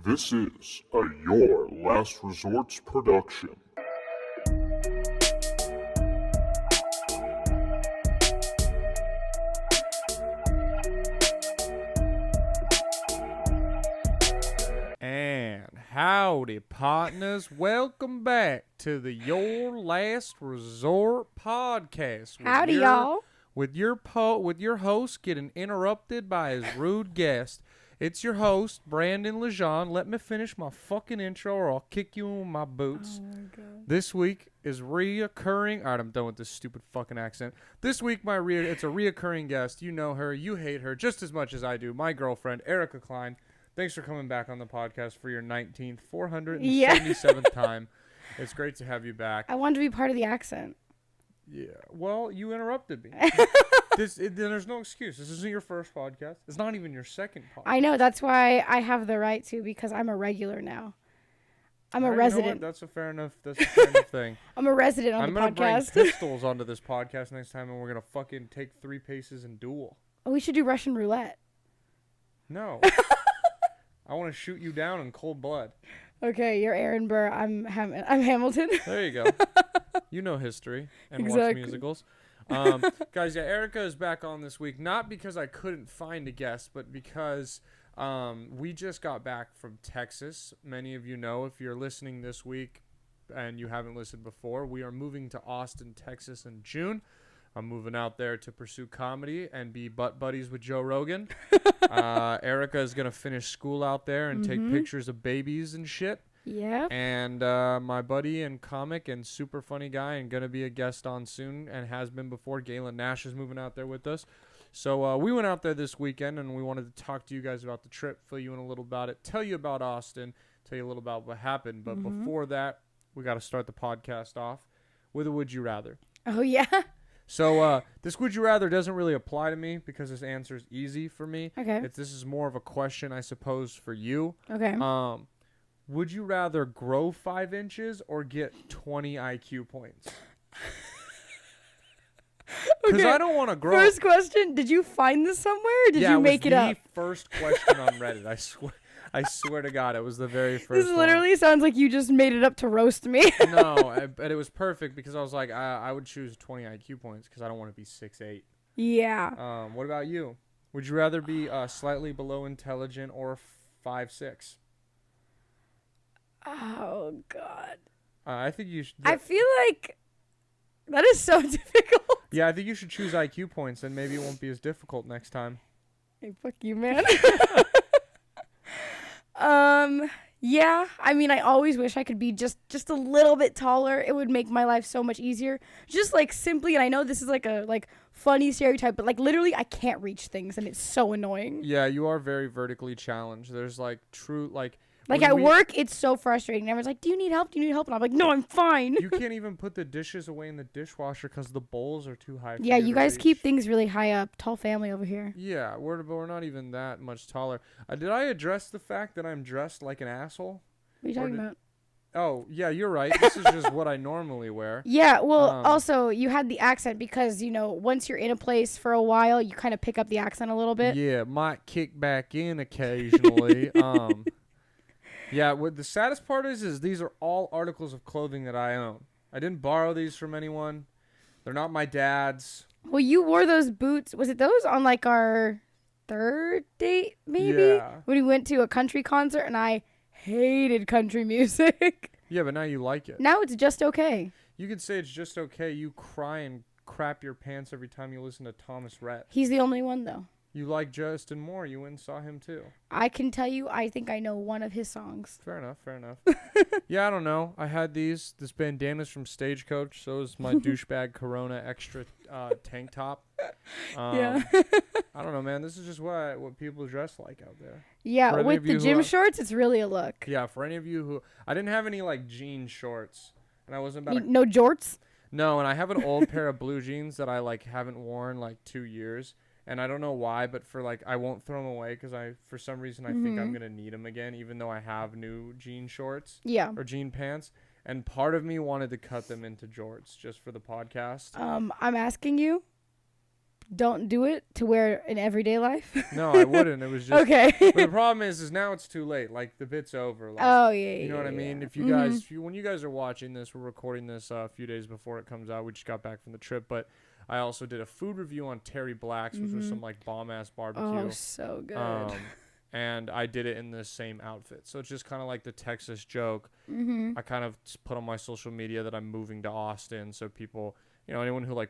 This is a Your Last Resorts production. And howdy, partners. Welcome back to the Your Last Resort podcast. Howdy, y'all. With your host getting interrupted by his rude guest. It's your host, Brandon Lejean. Let me finish my fucking intro or I'll kick you in my boots. Oh, my God. This week is reoccurring. All right, I'm done with this stupid fucking accent. This week, it's a reoccurring guest. You know her. You hate her just as much as I do. My girlfriend, Erica Cline. Thanks for coming back on the podcast for your 19th, 477th time. It's great to have you back. I wanted to be part of the accent. Yeah. Well, you interrupted me. There's no excuse. This isn't your first podcast. It's not even your second podcast. I know. That's why I have the right to, because I'm a regular now. I'm a resident. You know what? That's a fair enough thing. I'm a resident on the podcast. I'm going to bring pistols onto this podcast next time, and we're going to fucking take 3 paces and duel. Oh, we should do Russian roulette. No. I want to shoot you down in cold blood. Okay, you're Aaron Burr. I'm Hamilton. There you go. You know history and Exactly. watch musicals. Guys, yeah, Erica is back on this week, not because I couldn't find a guest, but because we just got back from Texas. Many of you know, if you're listening this week and you haven't listened before, we are moving to Austin, Texas in June. I'm moving out there to pursue comedy and be butt buddies with Joe Rogan. Erica is going to finish school out there and take pictures of babies and shit. Yeah. And my buddy and comic and super funny guy and going to be a guest on soon and has been before, Galen Nash, is moving out there with us. So we went out there this weekend and we wanted to talk to you guys about the trip, fill you in a little about it, tell you about Austin, tell you a little about what happened. But before that, we got to start the podcast off with a Would You Rather. Oh, yeah. So this Would You Rather doesn't really apply to me because this answer is easy for me. Okay. This is more of a question, I suppose, for you. Okay. Would you rather grow 5 inches or get 20 IQ points? Because I don't want to grow. First question, did you find this somewhere or did you make it up? Yeah, it was the first question on Reddit. I swear to God, it was the very first This literally sounds like you just made it up to roast me. No, but it was perfect because I was like, I would choose 20 IQ points because I don't want to be 6'8". Yeah. What about you? Would you rather be slightly below intelligent or 5'6"? Oh, God. I think you should. I feel like that is so difficult. Yeah, I think you should choose IQ points, and maybe it won't be as difficult next time. Hey, fuck you, man. Yeah, I mean, I always wish I could be just a little bit taller. It would make my life so much easier. Just like simply, and I know this is like a funny stereotype, but like literally I can't reach things and it's so annoying. Yeah, you are very vertically challenged. There's like true Like at work, it's so frustrating. Everyone's like, do you need help? Do you need help? And I'm like, no, I'm fine. You can't even put the dishes away in the dishwasher because the bowls are too high for Yeah, you guys reach. keep things really high up. Tall family over here. Yeah, we're not even that much taller. Did I address the fact that I'm dressed like an asshole? What are you talking about? Oh, yeah, you're right. This is just what I normally wear. Yeah, well, also, you had the accent because, you know, once you're in a place for a while, you kind of pick up the accent a little bit. Yeah, might kick back in occasionally. Yeah, what the saddest part is these are all articles of clothing that I own. I didn't borrow these from anyone. They're not my dad's. Well, you wore those boots. Was it those on like our 3rd date, maybe? Yeah. When we went to a country concert and I hated country music. Yeah, but now you like it. Now it's just okay. You can say it's just okay. You cry and crap your pants every time you listen to Thomas Rhett. He's the only one, though. You like Justin Moore. You went and saw him, too. I can tell you, I think I know one of his songs. Fair enough. Yeah, I don't know. I had this bandana's from Stagecoach. So is my douchebag Corona extra tank top. Yeah. I don't know, man. This is just what people dress like out there. Yeah, with the gym shorts, it's really a look. Yeah, for any of you who... I didn't have any, like, jean shorts. And I wasn't about No jorts? No, and I have an old pair of blue jeans that I, like, haven't worn, like, 2 years. And I don't know why, but I won't throw them away because for some reason I think I'm going to need them again, even though I have new jean shorts. Yeah. Or jean pants. And part of me wanted to cut them into jorts just for the podcast. I'm asking you, don't do it to wear in everyday life? No, I wouldn't. It was just Okay. But the problem is now it's too late. Like the bit's over. Like, Oh yeah. you know what I mean? Yeah. If you guys, when you guys are watching this, we're recording this a few days before it comes out. We just got back from the trip, but I also did a food review on Terry Black's, which was some like bomb ass barbecue. Oh, so good. And I did it in the same outfit. So it's just kind of like the Texas joke. I kind of put on my social media that I'm moving to Austin, so people, you know, anyone who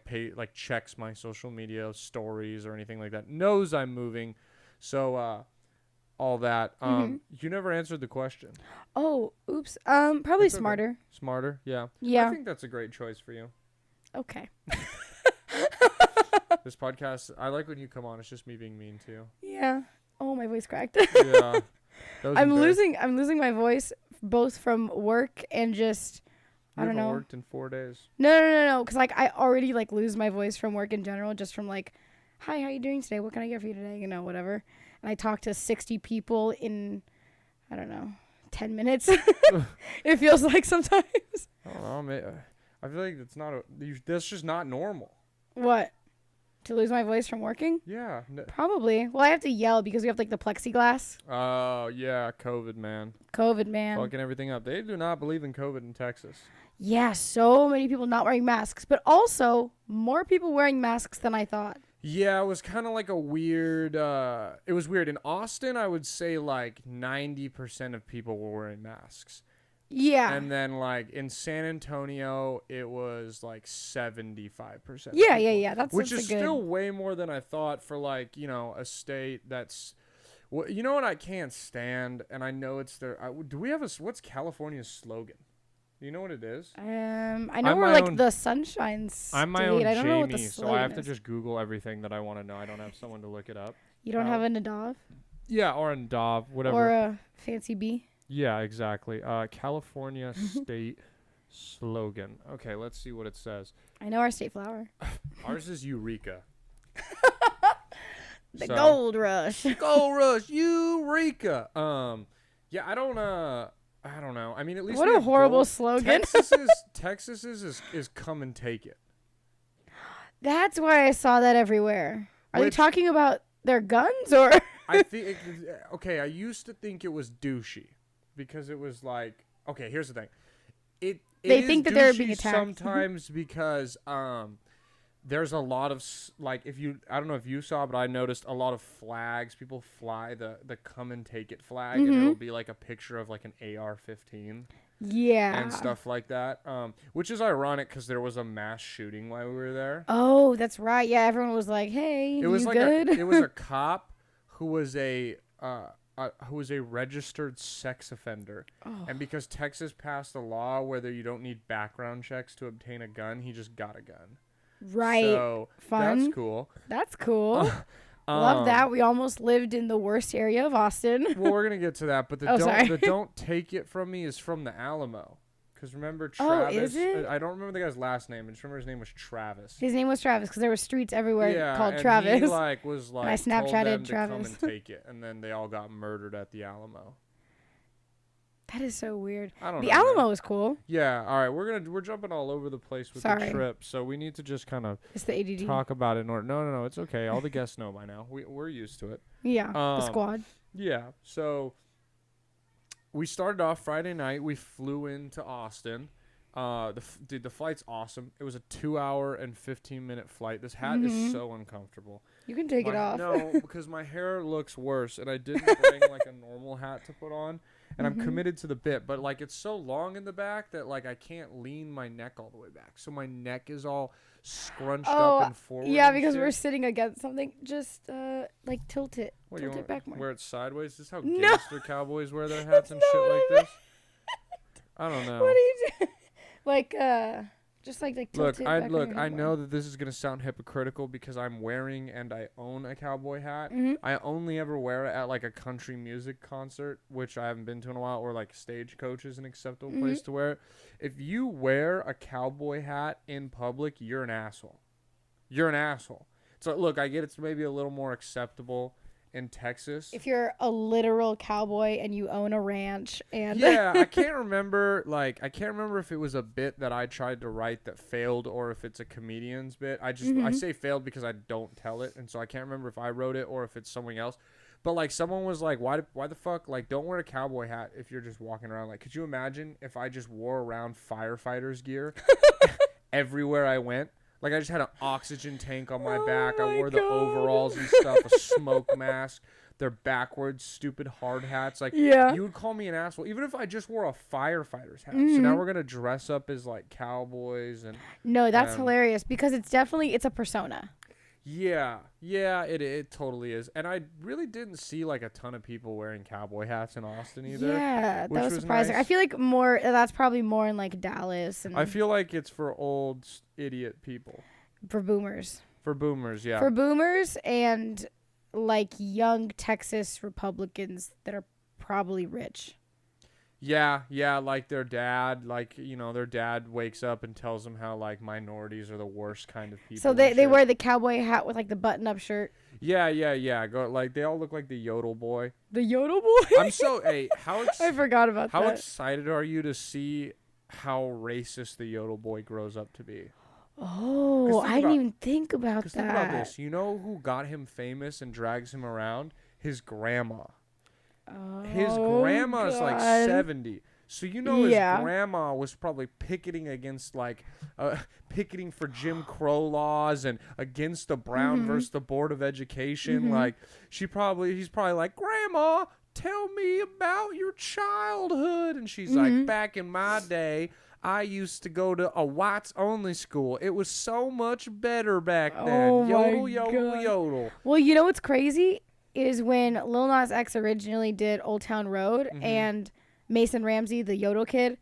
checks my social media stories or anything like that knows I'm moving. So all that. You never answered the question. Oh, oops. Probably It's okay. smarter. Smarter, yeah. Yeah. I think that's a great choice for you. Okay. This podcast, I like when you come on. It's just me being mean to you. Yeah. Oh, my voice cracked. Yeah. I'm losing my voice both from work and just I don't know. Worked in 4 days. No. Because like I already like lose my voice from work in general, just from like, hi, how you doing today? What can I get for you today? You know, whatever. And I talk to 60 people in, I don't know, 10 minutes. It feels like sometimes. I don't know. I feel like that's just not normal. What? To lose my voice from working? Yeah. Probably. Well, I have to yell because we have like the plexiglass. Oh, yeah. COVID, man. Fucking everything up. They do not believe in COVID in Texas. Yeah, so many people not wearing masks, but also more people wearing masks than I thought. Yeah, it was kind of like a weird, it was weird. In Austin, I would say like 90% of people were wearing masks. Yeah. And then like in San Antonio, it was like 75%. Yeah. Which is still way more than I thought for like, you know, a state that's, well, you know what I can't stand, and I know it's their, what's California's slogan? Do you know what it is? I know we're like the Sunshine State. I'm my own I don't know what the Jamie, so I have to is. just Google everything that I want to know. I don't have someone to look it up. You don't have a Nadav? Yeah, or a Dov, whatever. Or a Fancy Bee? Yeah, exactly. California State slogan. Okay, let's see what it says. I know our state flower. Ours is Eureka. The Gold Rush. Gold Rush, Eureka. Yeah, I don't know. I mean, at least what a horrible slogan. Texas is come and take it. That's why I saw that everywhere. Are they Which- talking about their guns or? I think okay. I used to think it was douchey because it was like, okay. Here's the thing. They is think that they're being douchey attacked. sometimes because there's a lot of like I don't know if you saw, but I noticed a lot of flags. People fly the come and take it flag, and it'll be like a picture of like an AR-15. Yeah. And stuff like that, which is ironic because there was a mass shooting while we were there. Oh, that's right. Yeah, everyone was like, "Hey, It was you like good?" it was a cop who was a registered sex offender, and because Texas passed a law where you don't need background checks to obtain a gun, he just got a gun. Right. So Fun. that's cool. That's cool. Love that. We almost lived in the worst area of Austin. Well, we're gonna get to that, but the don't take it from me is from the Alamo. Because remember Travis? Oh, is it? I don't remember the guy's last name. I just remember his name was Travis. His name was Travis because there were streets everywhere called and Travis. he was like, I Snapchatted told them Travis. to come and take it, and then they all got murdered at the Alamo. That is so weird. I don't know. The Alamo is cool. Yeah. All right. We're jumping all over the place with the trip, so we need to just kind of It's the ADD. talk about it. No. It's okay. All the guests know by now. We're used to it. Yeah. The squad. Yeah. So we started off Friday night. We flew into Austin. The flight's awesome. It was a 2-hour and 15-minute flight. This hat is so uncomfortable. You can take it off. No, because my hair looks worse, and I didn't bring like a normal hat to put on, and I'm committed to the bit. But like it's so long in the back that like I can't lean my neck all the way back, so my neck is all scrunched up and forward. Yeah, and because shit. we're sitting against something. Just like tilt it. What, tilt it back more. Wear it sideways? Is this how No. gangster cowboys wear their hats and shit like this? I don't know. What are you doing? Like just like tilt it back. I know that this is gonna sound hypocritical because I'm wearing and I own a cowboy hat. I only ever wear it at like a country music concert, which I haven't been to in a while, or like Stagecoach is an acceptable place to wear it. If you wear a cowboy hat in public, you're an asshole. You're an asshole. So look, I get it's maybe a little more acceptable in Texas. If you're a literal cowboy and you own a ranch and Yeah, I can't remember if it was a bit that I tried to write that failed or if it's a comedian's bit. I say failed because I don't tell it, and so I can't remember if I wrote it or if it's someone else. But like someone was like, why the fuck, like, don't wear a cowboy hat if you're just walking around. Like, could you imagine if I just wore around firefighters gear everywhere I went? Like, I just had an oxygen tank on my back. I wore the overalls and stuff, a smoke mask. They're backwards, stupid hard hats. Like, you would call me an asshole, even if I just wore a firefighter's hat. So now we're going to dress up as, like, cowboys. And no, that's hilarious because it's a persona. Yeah, it totally is. And I really didn't see, like, a ton of people wearing cowboy hats in Austin either. Yeah, that was surprising. Nice. I feel like that's probably more in, like, Dallas. And I feel like it's for old idiot people. For boomers. For boomers, yeah. For boomers and, like, young Texas Republicans that are probably rich. Yeah, like their dad, like, you know, their dad wakes up and tells them how, like, minorities are the worst kind of people. So they wear the cowboy hat with, like, the button-up shirt. Yeah. Go, like, they all look like the Yodel Boy. The Yodel Boy? I'm so, hey, I forgot about that. How excited are you to see how racist the Yodel Boy grows up to be? Oh, I didn't even think about that. Think about this. You know who got him famous and drags him around? His grandma. His grandma's like 70. So you know his grandma was probably picketing against picketing for Jim Crow laws and against the Brown versus the Board of Education. Like he's probably like, "Grandma, tell me about your childhood." And she's like, "Back in my day, I used to go to a whites only school. It was so much better back then." Yodel, yodel. Well, you know what's crazy is when Lil Nas X originally did Old Town Road and Mason Ramsey, the Yodel kid,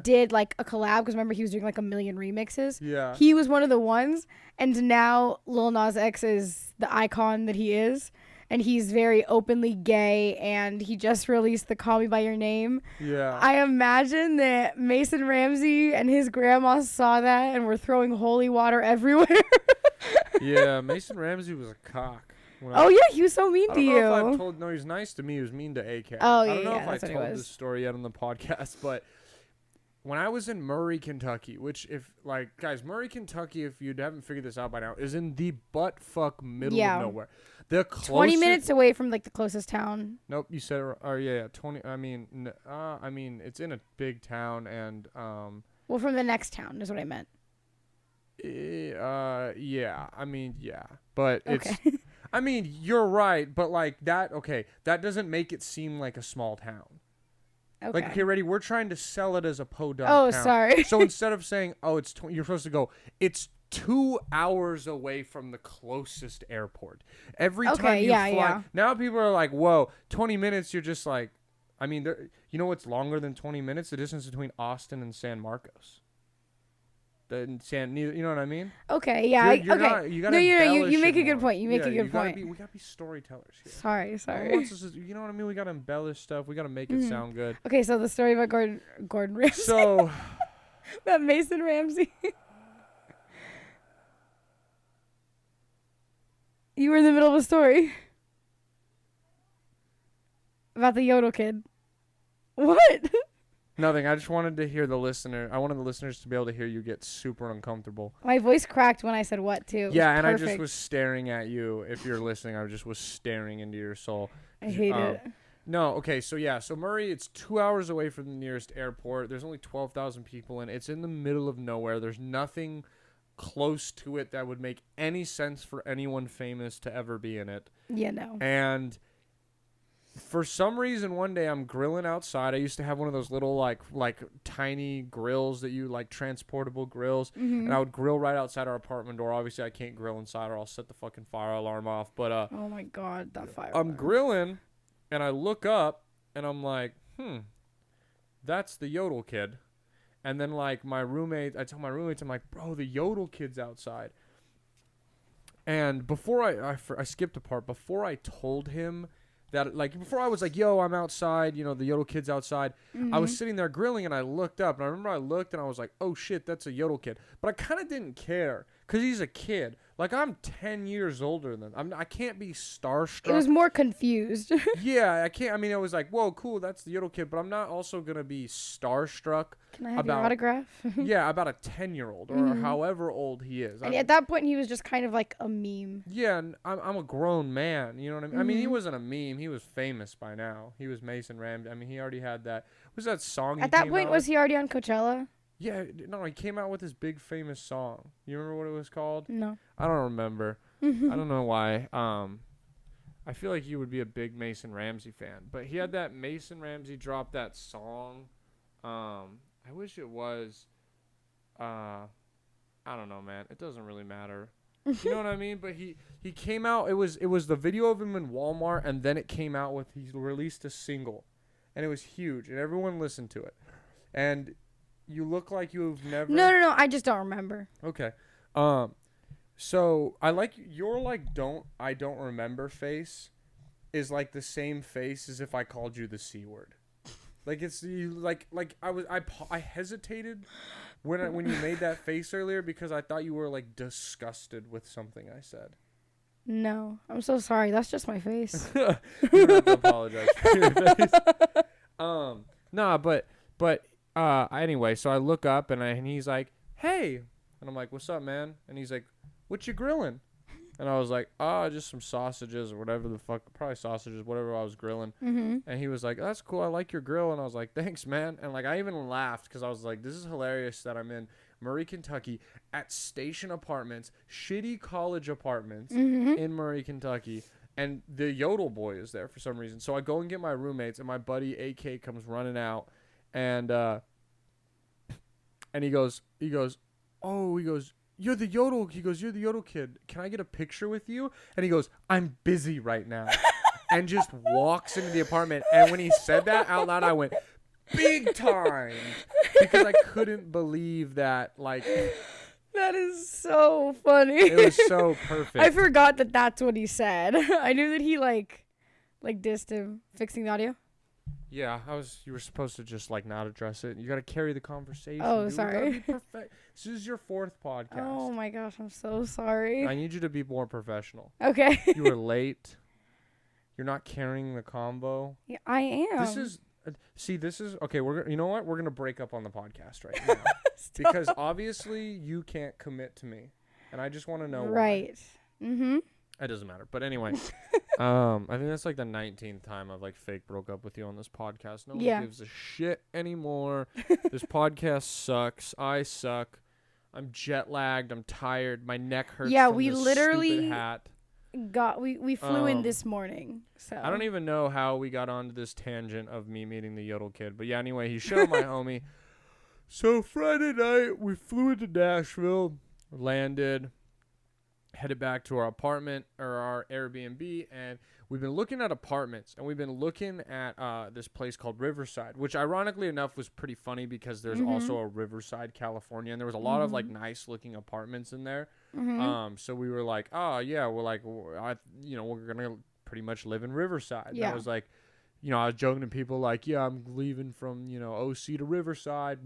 did like a collab because remember he was doing like a million remixes. Yeah. He was one of the ones, and now Lil Nas X is the icon that he is, and he's very openly gay, and he just released the Call Me By Your Name. Yeah. I imagine that Mason Ramsey and his grandma saw that and were throwing holy water everywhere. Yeah, Mason Ramsey was a cock. He was so mean to you. No, he was nice to me. He was mean to AK. Oh, yeah, I don't know if I that's what told this story yet on the podcast, but when I was in Murray, Kentucky, which Murray, Kentucky, if you haven't figured this out by now, is in the butt-fuck middle of nowhere. The 20 minutes away from like the closest town. Nope, you said it. Oh, yeah, 20. I mean, it's in a big town, and well, from the next town is what I meant. But it's. I mean, you're right, but like that. Okay, that doesn't make it seem like a small town. Okay. Like, okay, ready? We're trying to sell it as a podunk town. Sorry. So instead of saying, "Oh, it's," you're supposed to go, "It's 2 hours away from the closest airport." Every time you fly, now people are like, "Whoa, 20 minutes." You're just like, I mean, you know what's longer than 20 minutes? The distance between Austin and San Marcos. You know what I mean? Okay, yeah. You make a good point. You make a good point. We gotta be storytellers here. Sorry. You know what I mean? We gotta embellish stuff. We gotta make it sound good. Okay, so the story about Gordon Ramsay. So about Mason Ramsey. You were in the middle of a story about the Yodel kid. What? Nothing. I just wanted to hear I wanted the listeners to be able to hear you get super uncomfortable. My voice cracked when I said what, too. Yeah, and perfect. I just was staring at you. If you're listening, I just was staring into your soul. I hate it. No, okay, so Murray, it's 2 hours away from the nearest airport. There's only 12,000 people in it. It's in the middle of nowhere. There's nothing close to it that would make any sense for anyone famous to ever be in it. Yeah, no. And for some reason, one day I'm grilling outside. I used to have one of those little like tiny grills that you like, transportable grills, and I would grill right outside our apartment door. Obviously, I can't grill inside or I'll set the fucking fire alarm off. But oh my god, that fire! I'm grilling, and I look up, and I'm like, that's the Yodel kid. And then like I tell my roommates, I'm like, bro, the Yodel kid's outside. And before I skipped a part. Before I told him that, like, before I was like, yo, I'm outside, you know, the Yodel kid's outside, I was sitting there grilling, and I looked up, and I remember I looked, and I was like, oh shit, that's a Yodel kid. But I kind of didn't care, because he's a kid. Like, I'm 10 years older than I can't be starstruck. It was more confused. Yeah, I can't. I mean, I was like, whoa, cool, that's the Yodel kid. But I'm not also going to be starstruck. Can I have your autograph? Yeah, about a 10-year-old or however old he is. And at that point, he was just kind of like a meme. Yeah, and I'm a grown man. You know what I mean? I mean, he wasn't a meme. He was famous by now. He was Mason Ramsey. I mean, he already had that. What was that song? At that point, was he already on Coachella? Yeah, no, he came out with his big famous song. You remember what it was called? No. I don't remember. I don't know why. I feel like you would be a big Mason Ramsey fan, but he had that Mason Ramsey dropped that song. I wish it was. I don't know, man. It doesn't really matter. You know what I mean? But he came out. It was the video of him in Walmart, and then it came out with he released a single, and it was huge, and everyone listened to it, and. You look like you've never. No. I just don't remember. Okay. So I like your don't remember face is like the same face as if I called you the C word. Like it's like I hesitated when you made that face earlier because I thought you were like disgusted with something I said. No, I'm so sorry. That's just my face. You don't have to apologize for your face. Nah, but. Anyway, so I look up and he's like, "Hey," and I'm like, "What's up, man?" And he's like, "What you grilling?" And I was like, just some sausages or whatever the fuck, probably sausages, whatever I was grilling. And he was like, "That's cool. I like your grill." And I was like, "Thanks, man." And like, I even laughed because I was like, "This is hilarious that I'm in Murray, Kentucky at Station Apartments, shitty college apartments in Murray, Kentucky." And the Yodel boy is there for some reason. So I go and get my roommates, and my buddy AK comes running out. And he goes, "You're the Yodel." He goes, "You're the Yodel kid. Can I get a picture with you?" And he goes, "I'm busy right now." And just walks into the apartment. And when he said that out loud, I went, big time. Because I couldn't believe that, like. That is so funny. It was so perfect. I forgot that that's what he said. I knew that he, like dissed him. Fixing the audio? Yeah, you were supposed to just like not address it. You got to carry the conversation. Oh, dude. sorry. This is your 4th podcast. Oh my gosh, I'm so sorry. I need you to be more professional. Okay. You were late. You're not carrying the combo. Yeah, I am. This is okay. You know what? We're gonna break up on the podcast right now because obviously you can't commit to me, and I just want to know why. Right. It doesn't matter. But anyway, I think that's like the 19th time I've like fake broke up with you on this podcast. No one gives a shit anymore. This podcast sucks. I suck. I'm jet lagged. I'm tired. My neck hurts. Yeah, from we this literally stupid hat. We flew in this morning. So I don't even know how we got onto this tangent of me meeting the Yodel kid. But yeah, anyway, he showed my homie. So Friday night we flew into Nashville, landed. Headed back to our apartment or our Airbnb, and we've been looking at apartments, and we've been looking at this place called Riverside, which ironically enough was pretty funny because there's also a Riverside, California, and there was a lot of like nice looking apartments in there. So we were like, oh yeah, we're like, we're gonna pretty much live in Riverside. Yeah. And I was like, I was joking to people like, yeah, I'm leaving from OC to Riverside,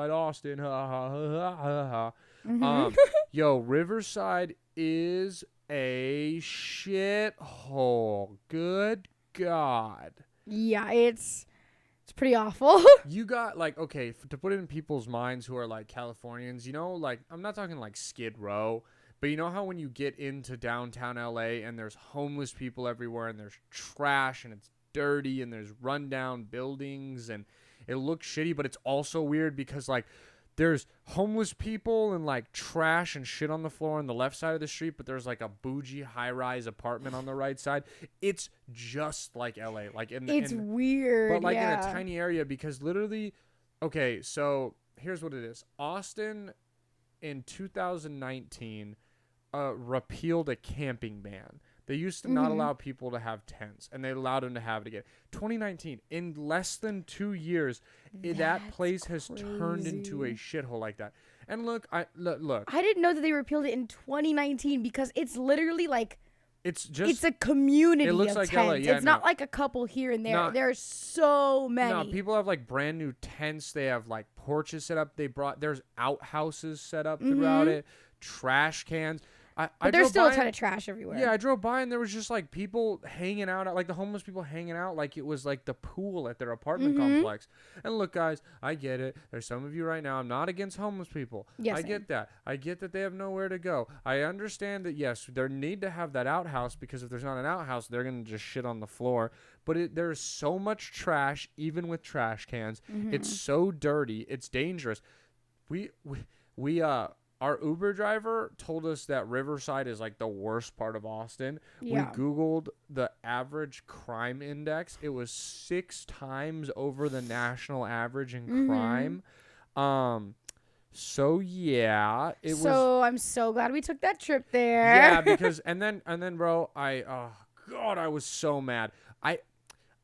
Austin, ha ha ha ha ha. Yo, Riverside is a shithole. Good God. Yeah, it's pretty awful. You got like, okay, to put it in people's minds who are like Californians, like I'm not talking like Skid Row, but you know how when you get into downtown LA and there's homeless people everywhere and there's trash and it's dirty and there's rundown buildings and it looks shitty, but it's also weird because like there's homeless people and like trash and shit on the floor on the left side of the street, but there's like a bougie high-rise apartment on the right side. It's just like LA, like it's weird, but like in a tiny area because literally, okay, so here's what it is. Austin in 2019 repealed a camping ban. They used to not allow people to have tents, and they allowed them to have it again. 2019, in less than 2 years, that place has turned into a shithole like that. And look. I didn't know that they repealed it in 2019 because it's literally like it's a community. It looks of like tents. LA. Yeah, it's not like a couple here and there. There's so many. No, people have like brand new tents. They have like porches set up. There's outhouses set up throughout it. trash cans. I But there's drove still a by ton of trash everywhere. Yeah, I drove by and there was just like people hanging out, like the homeless people hanging out, like it was like the pool at their apartment complex. And look, guys, I get it. There's some of you right now. I'm not against homeless people. Yes, I get that. I get that they have nowhere to go. I understand that, yes, they need to have that outhouse because if there's not an outhouse, they're going to just shit on the floor. But there's so much trash, even with trash cans. It's so dirty. It's dangerous. Our Uber driver told us that Riverside is like the worst part of Austin. Yeah. We Googled the average crime index. It was 6 times over the national average in crime. So yeah, So I'm so glad we took that trip there. Yeah, because and then bro, oh God, I was so mad.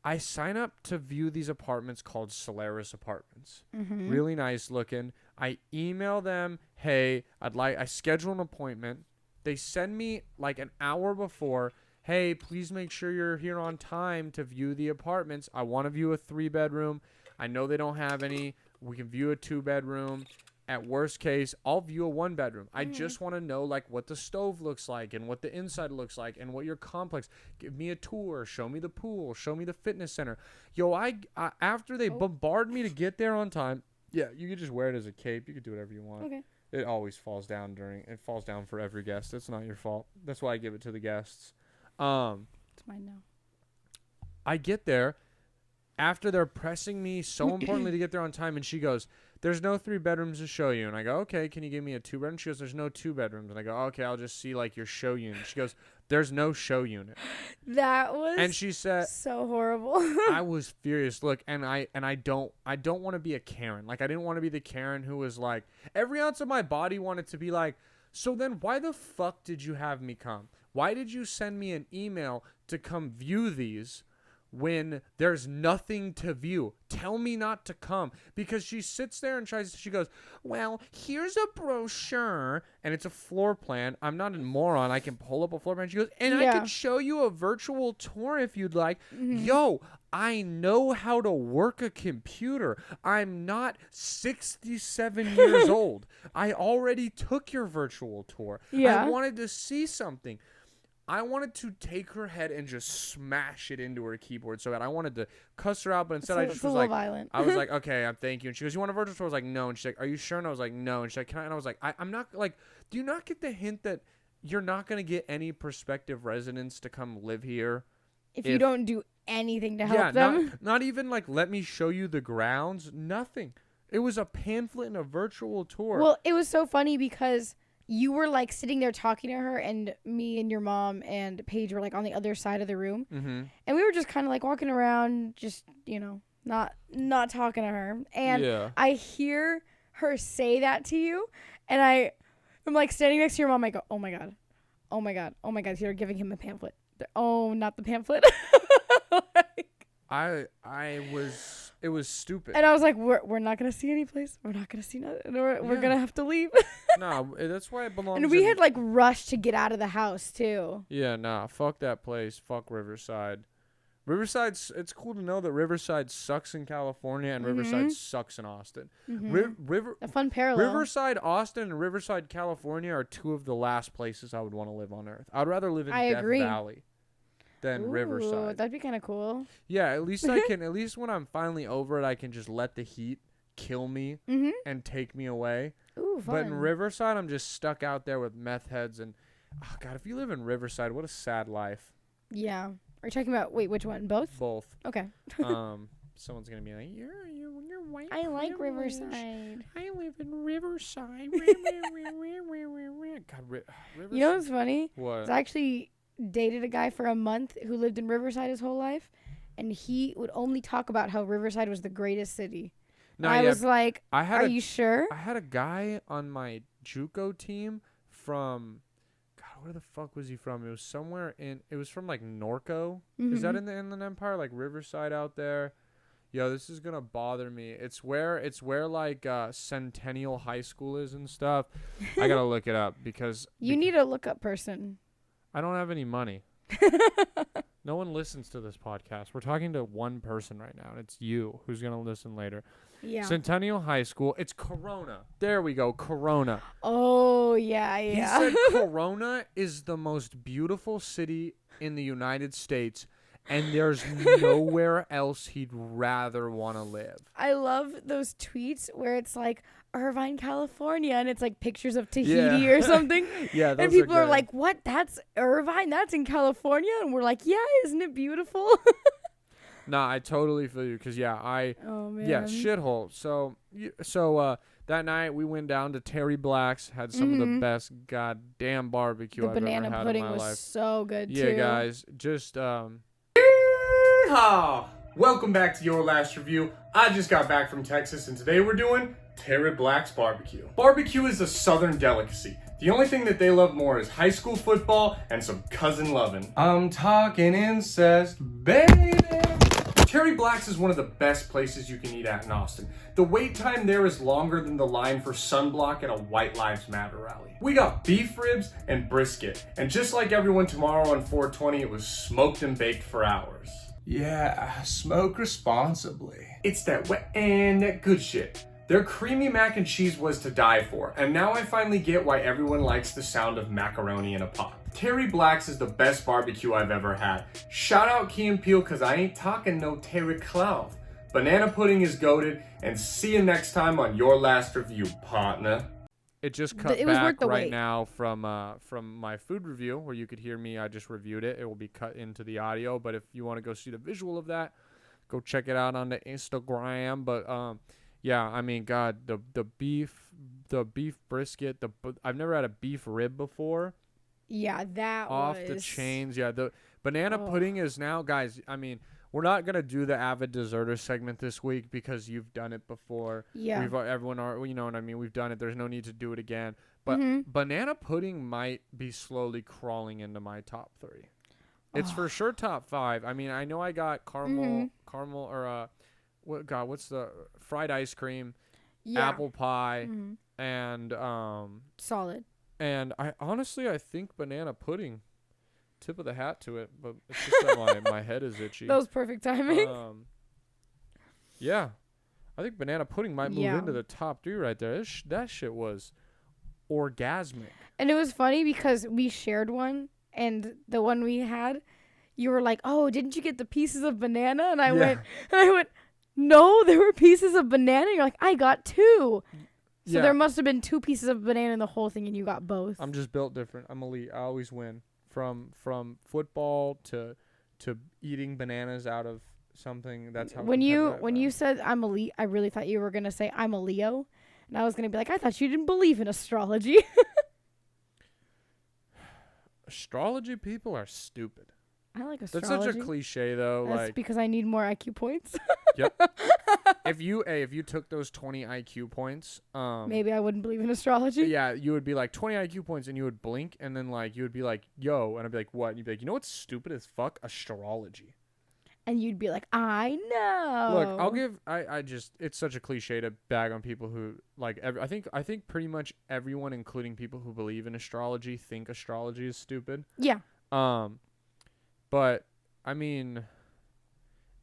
I sign up to view these apartments called Solaris Apartments. Really nice looking. I email them, hey, I schedule an appointment. They send me like an hour before, hey, please make sure you're here on time to view the apartments. I want to view a 3-bedroom. I know they don't have any. We can view a 2-bedroom. At worst case, I'll view a 1-bedroom. I just want to know like what the stove looks like and what the inside looks like and what your complex. Give me a tour. Show me the pool. Show me the fitness center. Yo, after they bombard me to get there on time. Yeah, you could just wear it as a cape. You could do whatever you want. Okay. It always falls down it falls down for every guest. It's not your fault. That's why I give it to the guests. It's mine now. I get there after they're pressing me so importantly to get there on time, and she goes, there's no 3 bedrooms to show you. And I go, okay, can you give me a 2-bedroom? She goes, there's no 2 bedrooms. And I go, okay, I'll just see like your show unit. She goes, there's no show unit. That was and she said so horrible. I was furious. Look, and I don't want to be a Karen. Like I didn't want to be the Karen who was like, every ounce of my body wanted to be like, so then why the fuck did you have me come? Why did you send me an email to come view these when there's nothing to view? Tell me not to come. Because she sits there and she goes, well, here's a brochure and it's a floor plan. I'm not a moron. I can pull up a floor plan. She goes, and I could show you a virtual tour if you'd like. Yo, I know how to work a computer. I'm not 67 years old. I already took your virtual tour. I wanted to see something. I wanted to take her head and just smash it into her keyboard so bad. I wanted to cuss her out, but instead I just was like, violent. I was like, okay, thank you. And she goes, you want a virtual tour? I was like, no. And she's like, are you sure? And I was like, no. And she's like, can I? And I was like, I'm not like, do you not get the hint that you're not going to get any prospective residents to come live here? If you don't do anything to help them. Not even like, let me show you the grounds. Nothing. It was a pamphlet and a virtual tour. Well, it was so funny because you were like sitting there talking to her, and me and your mom and Paige were like on the other side of the room, and we were just kind of like walking around, just not talking to her. And I hear her say that to you, and I'm like standing next to your mom. I go, oh my god, oh my god, oh my god, you're giving him the pamphlet. Oh, not the pamphlet. It was stupid. And I was like, we're not going to see any place. We're not going to see nothing. We're going to have to leave. No, that's why it belongs. And we had like rushed to get out of the house too. Yeah, nah, fuck that place. Fuck Riverside. It's cool to know that Riverside sucks in California and Riverside sucks in Austin. A fun parallel. Riverside, Austin, and Riverside, California are 2 of the last places I would want to live on Earth. I'd rather live in Death Valley than Riverside. That'd be kind of cool. Yeah, at least I can. At least when I'm finally over it, I can just let the heat kill me and take me away. Ooh, fun. But in Riverside, I'm just stuck out there with meth heads and. Oh God, if you live in Riverside, what a sad life. Yeah. Are you talking about which one? Both? Both. Okay. Someone's gonna be like, you're white. I like Riverside. I live in Riverside. God, Riverside. You know what's funny? What? I actually dated a guy for a month who lived in Riverside his whole life, and he would only talk about how Riverside was the greatest city. No, I was like, are you sure? I had a guy on my JUCO team from. Where the fuck was he from? It was from like Norco. Is that in the Inland Empire? Like Riverside out there? Yo, this is gonna bother me. It's where like Centennial High School is and stuff. I gotta look it up because you need a lookup person. I don't have any money. No one listens to this podcast. We're talking to one person right now, and it's you who's going to listen later. Yeah. Centennial High School. It's Corona. There we go. Corona. Oh, yeah. He said Corona is the most beautiful city in the United States, and there's nowhere else he'd rather want to live. I love those tweets where it's like Irvine, California, and it's like pictures of Tahiti or something. Yeah, those and people are good. like, "What? That's Irvine? That's in California?" And we're like, "Yeah, isn't it beautiful?" Nah, I totally feel you because Oh man. yeah, shithole. So that night we went down to Terry Black's, had some of the best goddamn barbecue The I've banana ever had pudding in my was life. so good Yeah, too. guys, just welcome back to Your Last Review. I just got back from Texas, and today we're doing Terry Black's barbecue. Barbecue is a southern delicacy. The only thing that they love more is high school football and some cousin loving. I'm talking incest, baby. Terry Black's is one of the best places you can eat at in Austin. The wait time there is longer than the line for sunblock at a White Lives Matter rally. We got beef ribs and brisket, and just like everyone tomorrow on 420, it was smoked and baked for hours. Yeah, smoke responsibly. It's that wet and that good shit. Their creamy mac and cheese was to die for, and now I finally get why everyone likes the sound of macaroni in a pot. Terry Black's is the best barbecue I've ever had. Shout out Key and Peele, cause I ain't talking no Terry Clough. Banana pudding is goated, and see you next time on Your Last Review, partner. It just cut It was worth back the right wait. now from my food review where you could hear me. I just reviewed it. It will be cut into the audio, but if you want to go see the visual of that, go check it out on the Instagram. But yeah, I mean, God, the beef brisket. I've never had a beef rib before. Yeah, that Off was the chains. Yeah, the banana pudding is now, guys. I mean, we're not gonna do the avid deserter segment this week because you've done it before. Yeah. Everyone are, you know what I mean. We've done it. There's no need to do it again. But Mm-hmm. banana pudding might be slowly crawling into my top 3. It's for sure top 5. I mean, I know I got caramel or what's the fried ice cream, Yeah. apple pie, Mhm. and Solid. and I think banana pudding. Tip of the hat to it, but it's just that my head is itchy. That was perfect timing. Yeah, I think banana pudding might move Yeah. into the top 3 right there. That shit was orgasmic. And it was funny because we shared one, and the one we had, you were like, "Oh, didn't you get the pieces of banana?" And I went, "No, there were pieces of banana." And you're like, "I got 2." So there must have been 2 pieces of banana in the whole thing, and you got both. I'm just built different. I'm elite. I always win. From football to eating bananas out of something. That's how. When competitive I you am. said I'm a Leo, I really thought you were gonna say I'm a Leo, and I was gonna be like, I thought you didn't believe in astrology. Astrology people are stupid. I like That's astrology. such a cliche though. That's like because I need more IQ points. Yep. if you took those 20 IQ points, Maybe I wouldn't believe in astrology. yeah, you would be like 20 IQ points, and you would blink, and then like you would be like, "Yo," and I'd be like, "What?" And you'd be like, "You know what's stupid as fuck? Astrology." And you'd be like, I know. Look, I'll give. I just it's such a cliche to bag on people who like. I think pretty much everyone, including people who believe in astrology, think astrology is stupid. Yeah. But I mean,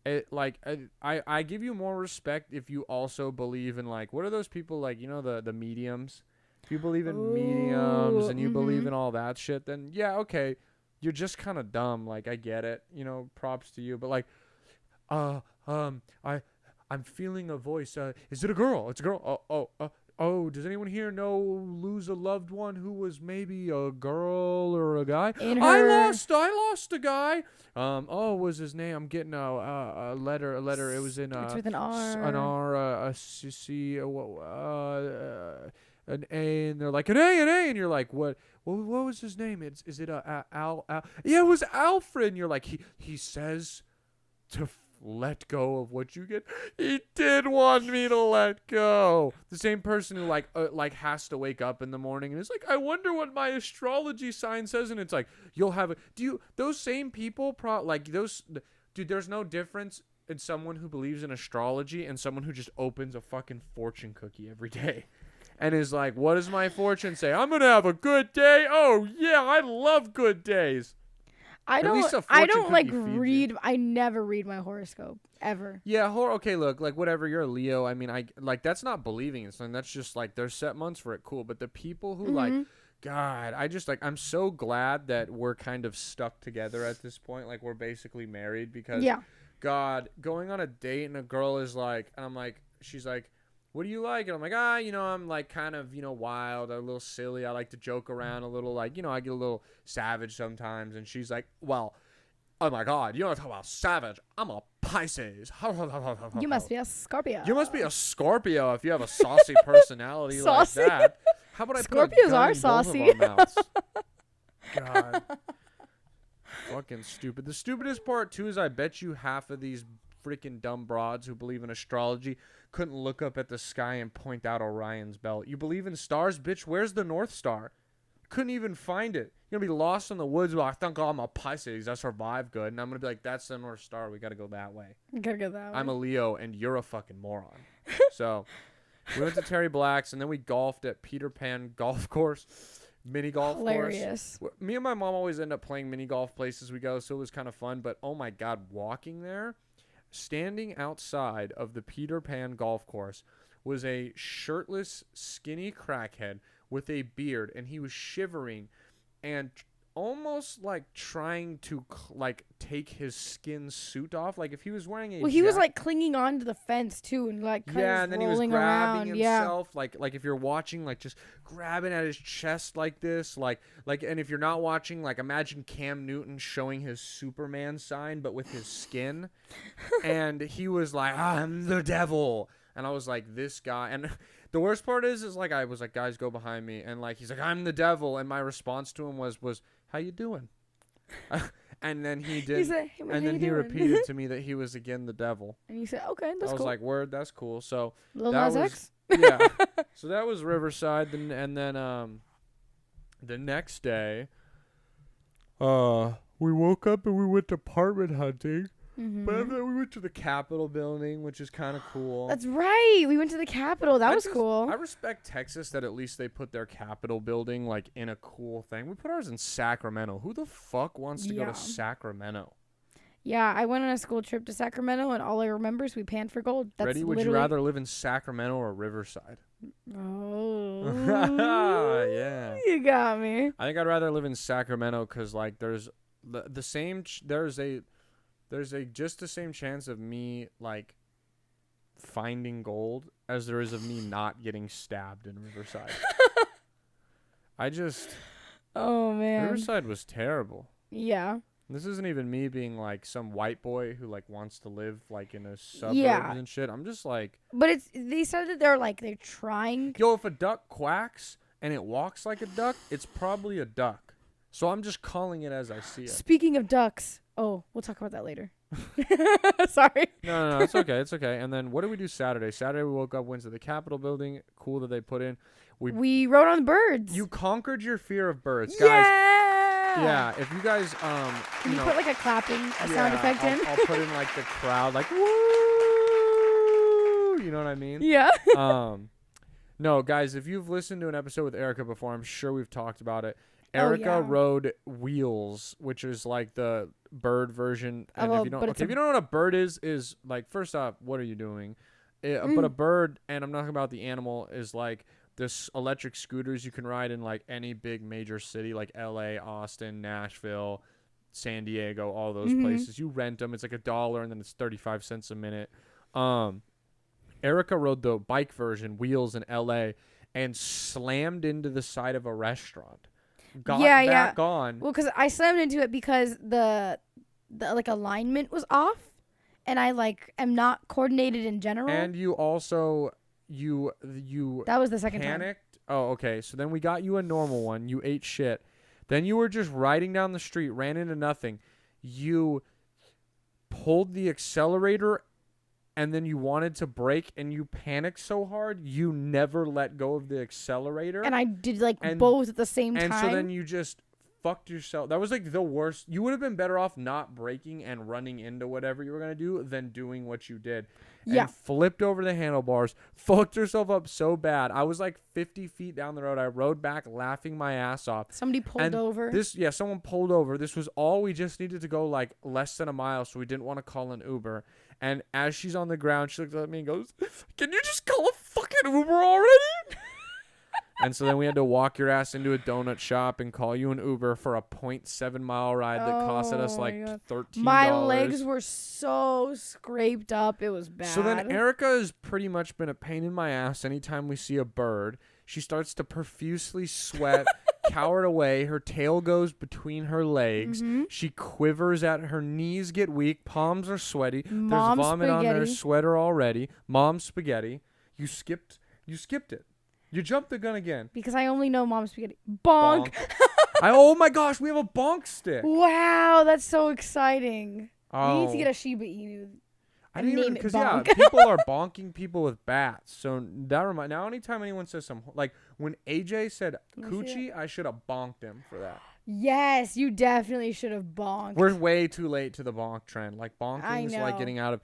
I give you more respect if you also believe in like what are those people like, you know, the mediums. If you believe in mediums and you believe in all that shit, then yeah, okay, you're just kind of dumb. Like I get it, you know, props to you. But like, I'm feeling a voice. Is it a girl? It's a girl. Oh, does anyone here lose a loved one who was maybe a girl or a guy? I lost a guy. Was his name? I'm getting a letter. It was in It's with an R. An R, an A, and they're like an A, and you're like, what was his name? Is it Al? Yeah, it was Alfred. And you're like, he says to let go of what you get. He did want me to let go. The same person who like has to wake up in the morning and is like, I wonder what my astrology sign says, and it's like you'll have those same people dude, there's no difference in someone who believes in astrology and someone who just opens a fucking fortune cookie every day and is like, what does my fortune say? I'm gonna have a good day. Oh yeah, I love good days. I At least a don't. I fortune don't like cookie feeds you. read. I never read my horoscope ever. Yeah, okay, look, like whatever, you're a Leo. I mean, I like that's not believing in something. That's just like there's set months for it, cool. But the people who like, God, I just like I'm so glad that we're kind of stuck together at this point. Like we're basically married because Yeah. God, going on a date and a girl is like, and I'm like, she's like, what do you like? And I'm like, I'm like kind of, wild, a little silly. I like to joke around a little, like, I get a little savage sometimes. And she's like, well, oh my God, you don't talk about savage. I'm a Pisces. You must be a Scorpio. You must be a Scorpio if you have a saucy personality Saucy? like that. How about I put a Scorpios gun are in saucy. both of our mouths? God. Fucking stupid. The stupidest part, too, is I bet you half of these freaking dumb broads who believe in astrology couldn't look up at the sky and point out Orion's belt. You believe in stars? Bitch, where's the North Star? Couldn't even find it. You're going to be lost in the woods. Well, I think I'm a Pisces. I survived good. And I'm going to be like, that's the North Star. We got to go that way. Gotta go that way. I'm a Leo, and you're a fucking moron. So we went to Terry Black's, and then we golfed at Peter Pan Golf Course. Mini golf Hilarious. course. Me and my mom always end up playing mini golf places we go, so it was kind of fun. But oh my God, walking there, standing outside of the Peter Pan golf course was a shirtless, skinny crackhead with a beard, and he was shivering and almost like trying to like take his skin suit off. Like if he was wearing a He was like clinging on to the fence too, and like kind of and then he was rolling grabbing around. himself, like if you're watching, like just grabbing at his chest like this, like, and if you're not watching, like imagine Cam Newton showing his Superman sign, but with his skin, and he was like, I'm the devil, and I was like, this guy, and the worst part is like I was like, guys, go behind me, and like he's like, I'm the devil, and my response to him was, how you doing? And then he did, said, hey, man, and how then you he doing? repeated to me that he was again the devil. And you said, okay, that's I was cool. like, word, that's cool. So Lil that Nas was, X? yeah. So that was Riverside, and then the next day, we woke up and we went apartment hunting. But then we went to the Capitol building, which is kind of cool. That's right. We went to the Capitol. That was cool. I respect Texas that at least they put their Capitol building like in a cool thing. We put ours in Sacramento. Who the fuck wants to go to Sacramento? Yeah, I went on a school trip to Sacramento, and all I remember is we panned for gold. That's Ready? Would you rather live in Sacramento or Riverside? Oh. Yeah. You got me. I think I'd rather live in Sacramento because like there's the same there's a just the same chance of me like finding gold as there is of me not getting stabbed in Riverside. Oh man. Riverside was terrible. Yeah. This isn't even me being like some white boy who like wants to live like in a suburbs and shit. I'm just like, but they said that they're trying. yo, if a duck quacks and it walks like a duck, it's probably a duck. So I'm just calling it as I see it. Speaking of ducks, we'll talk about that later. Sorry. No, it's okay. It's okay. And then what did we do Saturday? Saturday we woke up, went to the Capitol building. Cool that they put in. We rode on the birds. You conquered your fear of birds, guys. Yeah. If you guys Can you put like a clapping sound effect in? I'll put in like the crowd, like woo. You know what I mean? Yeah. No, guys. If you've listened to an episode with Erica before, I'm sure we've talked about it. Erica rode Wheels, which is like the bird version. And if you don't know what a bird is like, first off, what are you doing? But a bird, and I'm not talking about the animal, is like this electric scooters you can ride in like any big major city like LA, Austin, Nashville, San Diego, all those places. You rent them. It's like $1 and then it's 35 cents a minute. Erica rode the bike version, Wheels, in LA and slammed into the side of a restaurant. Got back on. Well, because I slammed into it because the like alignment was off, and I like am not coordinated in general. And you also you that was the second panicked. Oh, okay. So then we got you a normal one. You ate shit. Then you were just riding down the street, ran into nothing. You pulled the accelerator. And then you wanted to brake, and you panicked so hard, you never let go of the accelerator. And I did both at the same time. And so then you just fucked yourself. That was like the worst. You would have been better off not braking and running into whatever you were going to do than doing what you did. Yeah. And flipped over the handlebars, fucked herself up so bad. I was like 50 feet down the road. I rode back laughing my ass off. Somebody pulled over. Someone pulled over. This was all we just needed to go like less than a mile, so we didn't want to call an Uber. And as she's on the ground, she looks at me and goes, "Can you just call a fucking Uber already?" And so then we had to walk your ass into a donut shop and call you an Uber for a 0.7 mile ride that costed us like $13. My legs were so scraped up. It was bad. So then Erica has pretty much been a pain in my ass anytime we see a bird. She starts to profusely sweat, cowered away. Her tail goes between her legs. Mm-hmm. She quivers at her knees, get weak. Palms are sweaty. Mom There's vomit on her spaghetti. sweater already. Mom spaghetti. You skipped it. You jumped the gun again. Because I only know Mom spaghetti. Bonk. Oh my gosh, we have a bonk stick. Wow, that's so exciting. Oh. We need to get a Shiba Inu. I didn't even, name it because bonk. people are bonking people with bats. So now anytime anyone says like when AJ said coochie, I should have bonked him for that. Yes, you definitely should have bonked. We're way too late to the bonk trend. Like bonking is like know. getting out of.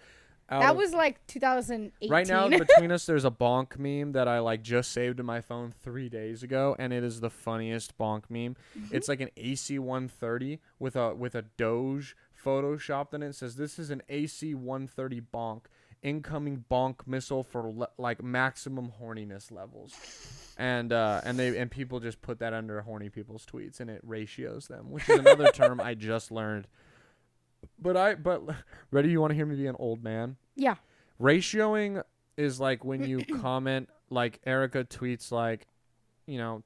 That was like 2018. Right now, between us, there's a bonk meme that I like just saved in my phone 3 days ago, and it is the funniest bonk meme. Mm-hmm. It's like an AC-130 with a Doge photoshopped in it. It says, "This is an AC-130 bonk. Incoming bonk missile for like maximum horniness levels." And people just put that under horny people's tweets, and it ratios them, which is another term I just learned. But ready? You want to hear me be an old man? Yeah. Ratioing is like when you comment, like Erica tweets like,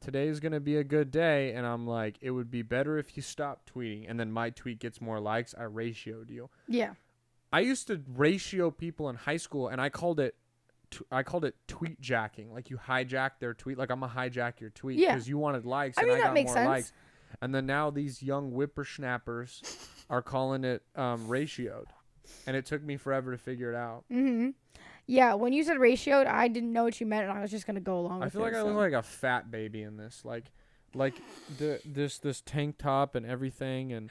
today's going to be a good day. And I'm like, it would be better if you stopped tweeting. And then my tweet gets more likes. I ratioed you. Yeah. I used to ratio people in high school, and I called it tweet jacking. Like you hijack their tweet. Like I'm going to hijack your tweet because you wanted likes and I got makes more sense. likes. And then now these young whippersnappers are calling it ratioed. And it took me forever to figure it out. Mm-hmm. Yeah, when you said ratioed, I didn't know what you meant, and I was just going to go along with it. I feel like I look like a fat baby in this. Like this tank top and everything. And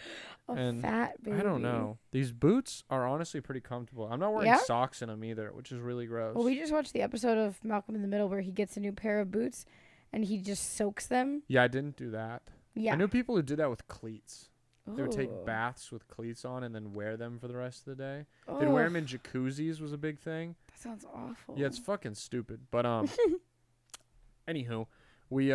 fat baby. I don't know. These boots are honestly pretty comfortable. I'm not wearing socks in them either, which is really gross. Well, we just watched the episode of Malcolm in the Middle where he gets a new pair of boots, and he just soaks them. Yeah, I didn't do that. Yeah. I knew people who did that with cleats. Ooh. They would take baths with cleats on and then wear them for the rest of the day. They'd wear them in jacuzzis was a big thing. That sounds awful. Yeah, it's fucking stupid. But anywho, we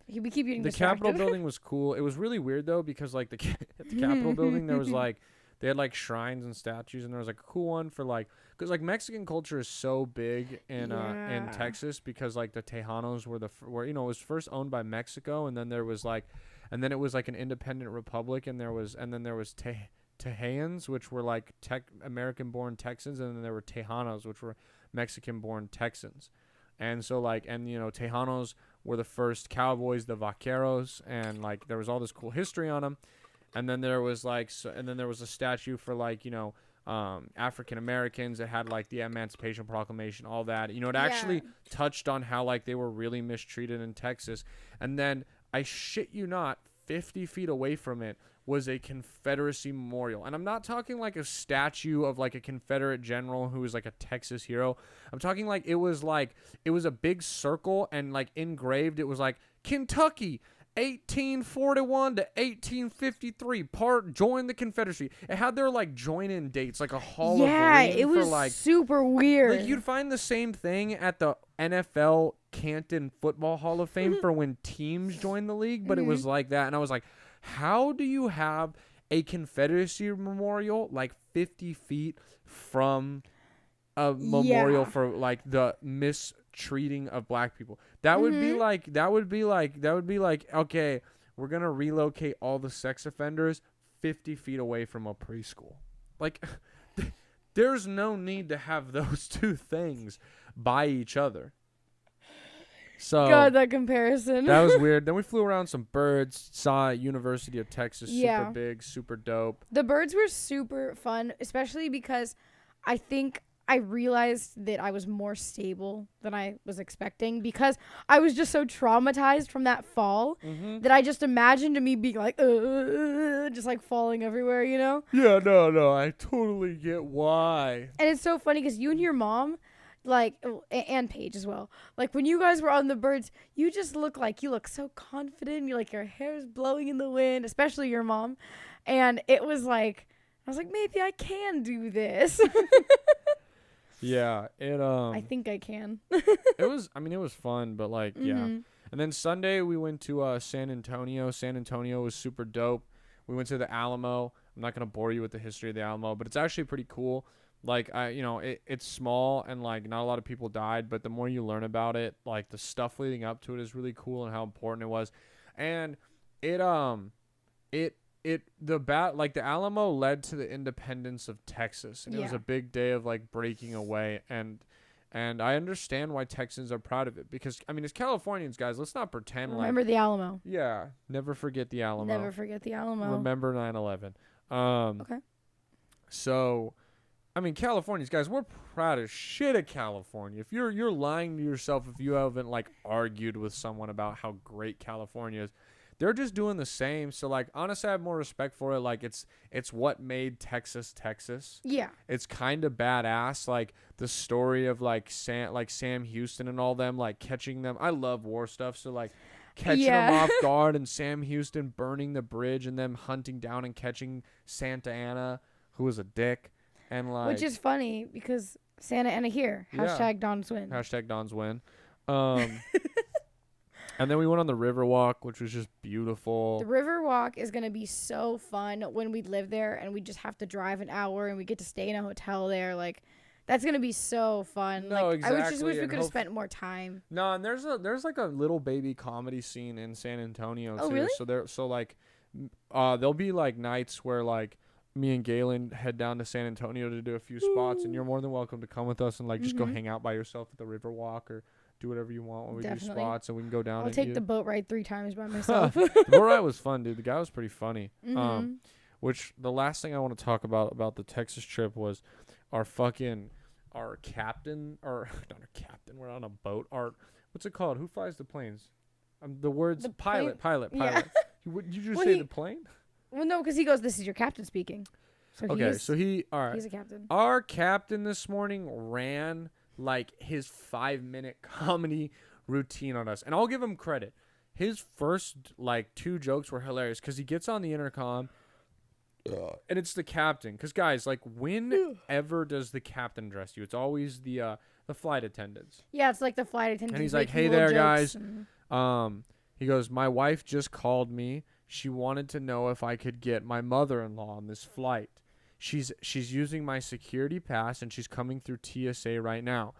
keep getting the distracted. Capitol building was cool. It was really weird though because like at the Capitol building there was like they had like shrines and statues, and there was like a cool one for like because like Mexican culture is so big in Texas because like the Tejanos were it was first owned by Mexico, and then there was like. And then it was like an independent republic, and then there was Tejans, which were like American-born Texans, and then there were Tejanos, which were Mexican-born Texans. And so Tejanos were the first cowboys, the vaqueros, and like there was all this cool history on them. And then there was a statue for like African Americans. It had like the Emancipation Proclamation, all that. It actually touched on how like they were really mistreated in Texas. And then I shit you not, 50 feet away from it was a Confederacy memorial. And I'm not talking like a statue of like a Confederate general who was like a Texas hero. I'm talking like it was a big circle, and like engraved it was like Kentucky 1841 to 1853 join the Confederacy. It had their like join in dates, like a Hall of Fame. It was for, like, super weird. like you'd find the same thing at the NFL Canton Football Hall of Fame for when teams join the league, but it was like that. And I was like, how do you have a Confederacy memorial like 50 feet from a memorial for like the mistreating of black people? That would be like okay, we're gonna relocate all the sex offenders 50 feet away from a preschool. Like there's no need to have those two things by each other. So God, that comparison. that was weird. Then we flew around some birds, saw University of Texas, super big, super dope. The birds were super fun, especially because I think I realized that I was more stable than I was expecting because I was just so traumatized from that fall that I just imagined me being like, just like falling everywhere, you know? Yeah, no, I totally get why. And it's so funny because you and your mom, like, and Paige as well, like when you guys were on the birds, you just look so confident. You like your hair's blowing in the wind, especially your mom. And it was like, I was like, maybe I can do this. Yeah, I think I can. it was fun, but like, yeah. And then Sunday we went to San Antonio. San Antonio was super dope. We went to the Alamo. I'm not going to bore you with the history of the Alamo, but it's actually pretty cool. Like, it's small and like not a lot of people died, but the more you learn about it, like the stuff leading up to it is really cool and how important it was. And the Alamo led to the independence of Texas, and it was a big day of like breaking away, and I understand why Texans are proud of it because I mean, as Californians, guys, let's not pretend Remember the Alamo. Yeah, never forget the Alamo. Never forget the Alamo. Remember 9/11. Okay. So, I mean, Californians, guys, we're proud as shit of California. If you're lying to yourself if you haven't like argued with someone about how great California is. They're just doing the same. So, like, honestly, I have more respect for it. Like, it's what made Texas, Texas. Yeah. It's kind of badass. Like, the story of, like, Sam Houston and all them, like, catching them. I love war stuff. So, like, catching them off guard and Sam Houston burning the bridge and them hunting down and catching Santa Ana, who was a dick. And, like. Which is funny because Santa Ana here. Hashtag Don's win. Hashtag Don's win. And then we went on the Riverwalk, which was just beautiful. The Riverwalk is going to be so fun when we live there and we just have to drive an hour and we get to stay in a hotel there. Like, that's going to be so fun. No, like, exactly. I just wish we could have spent more time. No, and there's like a little baby comedy scene in San Antonio, too. Really? There'll be, like, nights where, like, me and Galen head down to San Antonio to do a few spots, and you're more than welcome to come with us and, like, just go hang out by yourself at the Riverwalk or do whatever you want when we do spots, and we can go down. I'll take the boat ride 3 times by myself. The boat ride was fun, dude. The guy was pretty funny. Which the last thing I want to talk about the Texas trip was our captain, or not our captain. We're on a boat. What's it called? Who flies the planes? The words pilot. Yeah. You just say the plane? Well, no, because he goes, "This is your captain speaking." So okay, he's a captain. Our captain this morning ran like his 5-minute comedy routine on us, and I'll give him credit. His first like 2 jokes were hilarious because he gets on the intercom and it's the captain, because guys, like, whenever does the captain address you? It's always the flight attendants. Yeah, it's like the flight attendants, and he's like, "Hey there, guys." He goes, "My wife just called me. She wanted to know if I could get my mother-in-law on this flight. She's using my security pass, and she's coming through TSA right now.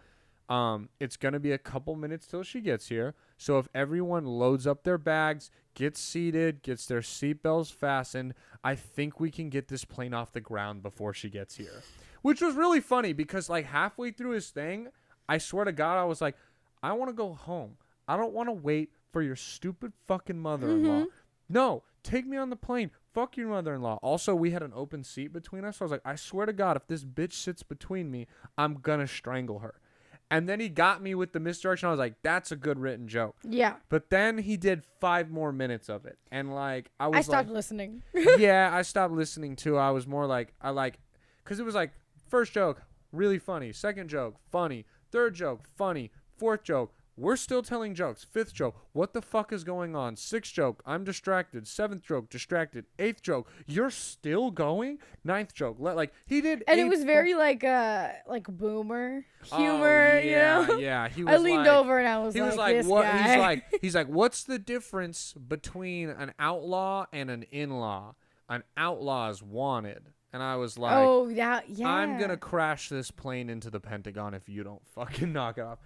It's going to be a couple minutes till she gets here. So if everyone loads up their bags, gets seated, gets their seatbelts fastened, I think we can get this plane off the ground before she gets here." Which was really funny because, like, halfway through his thing, I swear to God, I was like, I want to go home. I don't want to wait for your stupid fucking mother-in-law. No, take me on the plane. Fuck your mother-in-law. Also, we had an open seat between us. So I was like, I swear to God, if this bitch sits between me, I'm going to strangle her. And then he got me with the misdirection. I was like, that's a good written joke. Yeah. But then he did 5 more minutes of it. And, like, I stopped listening. Yeah, I stopped listening, too. I was more like, because it was like, first joke, really funny. Second joke, funny. Third joke, funny. Fourth joke, we're still telling jokes. 5th joke, what the fuck is going on? 6th joke, I'm distracted. 7th joke, distracted. 8th joke, you're still going? 9th joke, like, he did. And it was very like boomer humor, you know? Yeah, he was. I leaned over and I was like, this what? guy. He's like, what's the difference between an outlaw and an in-law? An outlaw is wanted. And I was like, oh, yeah. I'm going to crash this plane into the Pentagon if you don't fucking knock it off.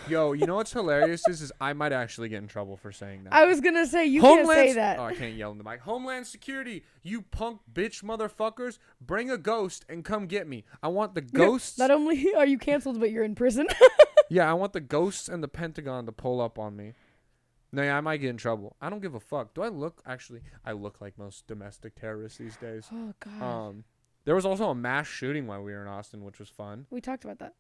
Yo, you know what's hilarious is I might actually get in trouble for saying that. I was going to say, you can't say that. Oh, I can't yell in the mic. Homeland Security, you punk bitch motherfuckers, bring a ghost and come get me. I want the ghosts. Not only are you canceled, but you're in prison. Yeah, I want the ghosts and the Pentagon to pull up on me. No, yeah, I might get in trouble. I don't give a fuck. I look like most domestic terrorists these days. Oh, God. There was also a mass shooting while we were in Austin, which was fun. We talked about that.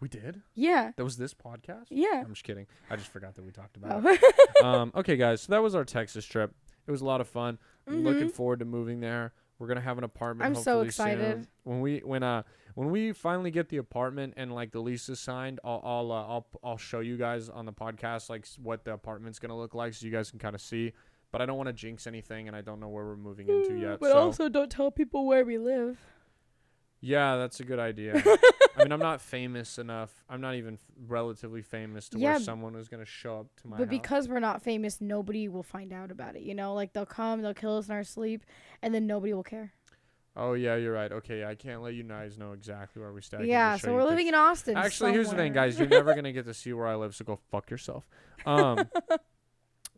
We did? Yeah. That was this podcast? Yeah. I'm just kidding. I just forgot that we talked about Oh. it. Okay, guys. So that was our Texas trip. It was a lot of fun. I'm looking forward to moving there. We're gonna have an apartment. I'm so hopefully excited. Soon. When we finally get the apartment and like the lease is signed, I'll show you guys on the podcast like what the apartment's gonna look like, so you guys can kind of see. But I don't want to jinx anything, and I don't know where we're moving into yet. But so. also, don't tell people where we live. Yeah, that's a good idea. I mean, I'm not famous enough. I'm not even relatively famous to where someone was going to show up to my house. But because we're not famous, nobody will find out about it. You know, like they'll come, they'll kill us in our sleep, and then nobody will care. Oh, yeah, you're right. Okay, I can't let you guys know exactly where we stay. Yeah, so we're living in Austin. Actually, here's the thing, guys. You're never going to get to see where I live, so go fuck yourself.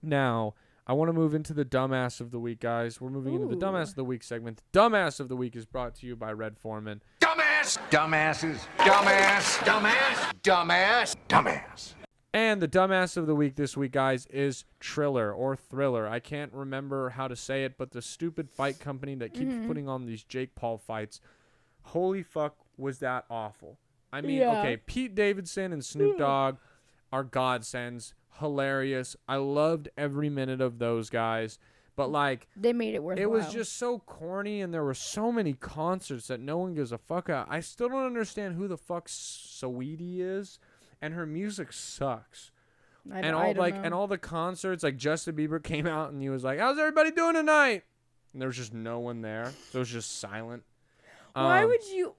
Now, I want to move into the Dumbass of the Week, guys. We're moving into the Dumbass of the Week segment. The Dumbass of the Week is brought to you by Red Foreman. Dumbass! Dumbasses! Dumbass! Dumbass! Dumbass! Dumbass! And the Dumbass of the Week this week, guys, is Triller or Thriller. I can't remember how to say it, but the stupid fight company that keeps putting on these Jake Paul fights. Holy fuck, was that awful. I mean, okay, Pete Davidson and Snoop Dogg are godsends. Hilarious. I loved every minute of those guys. But, like, they made it worthwhile. It was just so corny, and there were so many concerts that no one gives a fuck about. I still don't understand who the fuck Saweetie is, and her music sucks. And all the concerts, like Justin Bieber came out and he was like, "How's everybody doing tonight?" And there was just no one there, so it was just silent. Why would you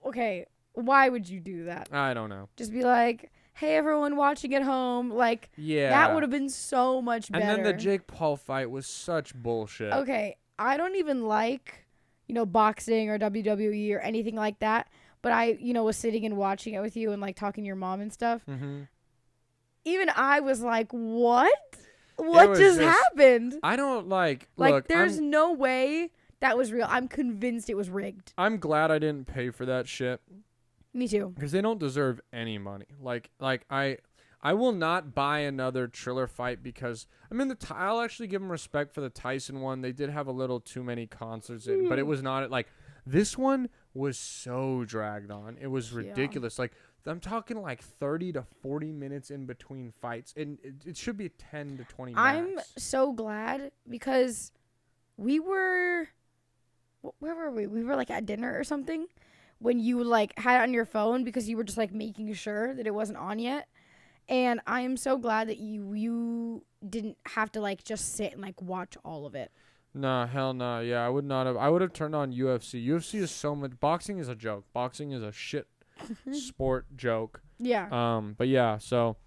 do that? I don't know. Just be like, "Hey, everyone watching at home," like, that would have been so much better. And then the Jake Paul fight was such bullshit. Okay, I don't even like, boxing or WWE or anything like that, but I, was sitting and watching it with you and, like, talking to your mom and stuff. Mm-hmm. Even I was like, what? What just happened? I don't like, look, there's no way that was real. I'm convinced it was rigged. I'm glad I didn't pay for that shit. Me too. Because they don't deserve any money. Like I will not buy another Triller fight because I mean I'll actually give them respect for the Tyson one. They did have a little too many concerts in, but it was not like this one was so dragged on. It was ridiculous. Like I'm talking like 30 to 40 minutes in between fights, and it should be 10 to 20 minutes. I'm so glad because where were we? We were like at dinner or something. When you like had it on your phone because you were just like making sure that it wasn't on yet. And I am so glad that you didn't have to like just sit and like watch all of it. Nah, hell no. Yeah, I would not have. I would have turned on UFC. UFC is so much. Boxing is a joke. Boxing is a shit sport joke. Yeah. But yeah, so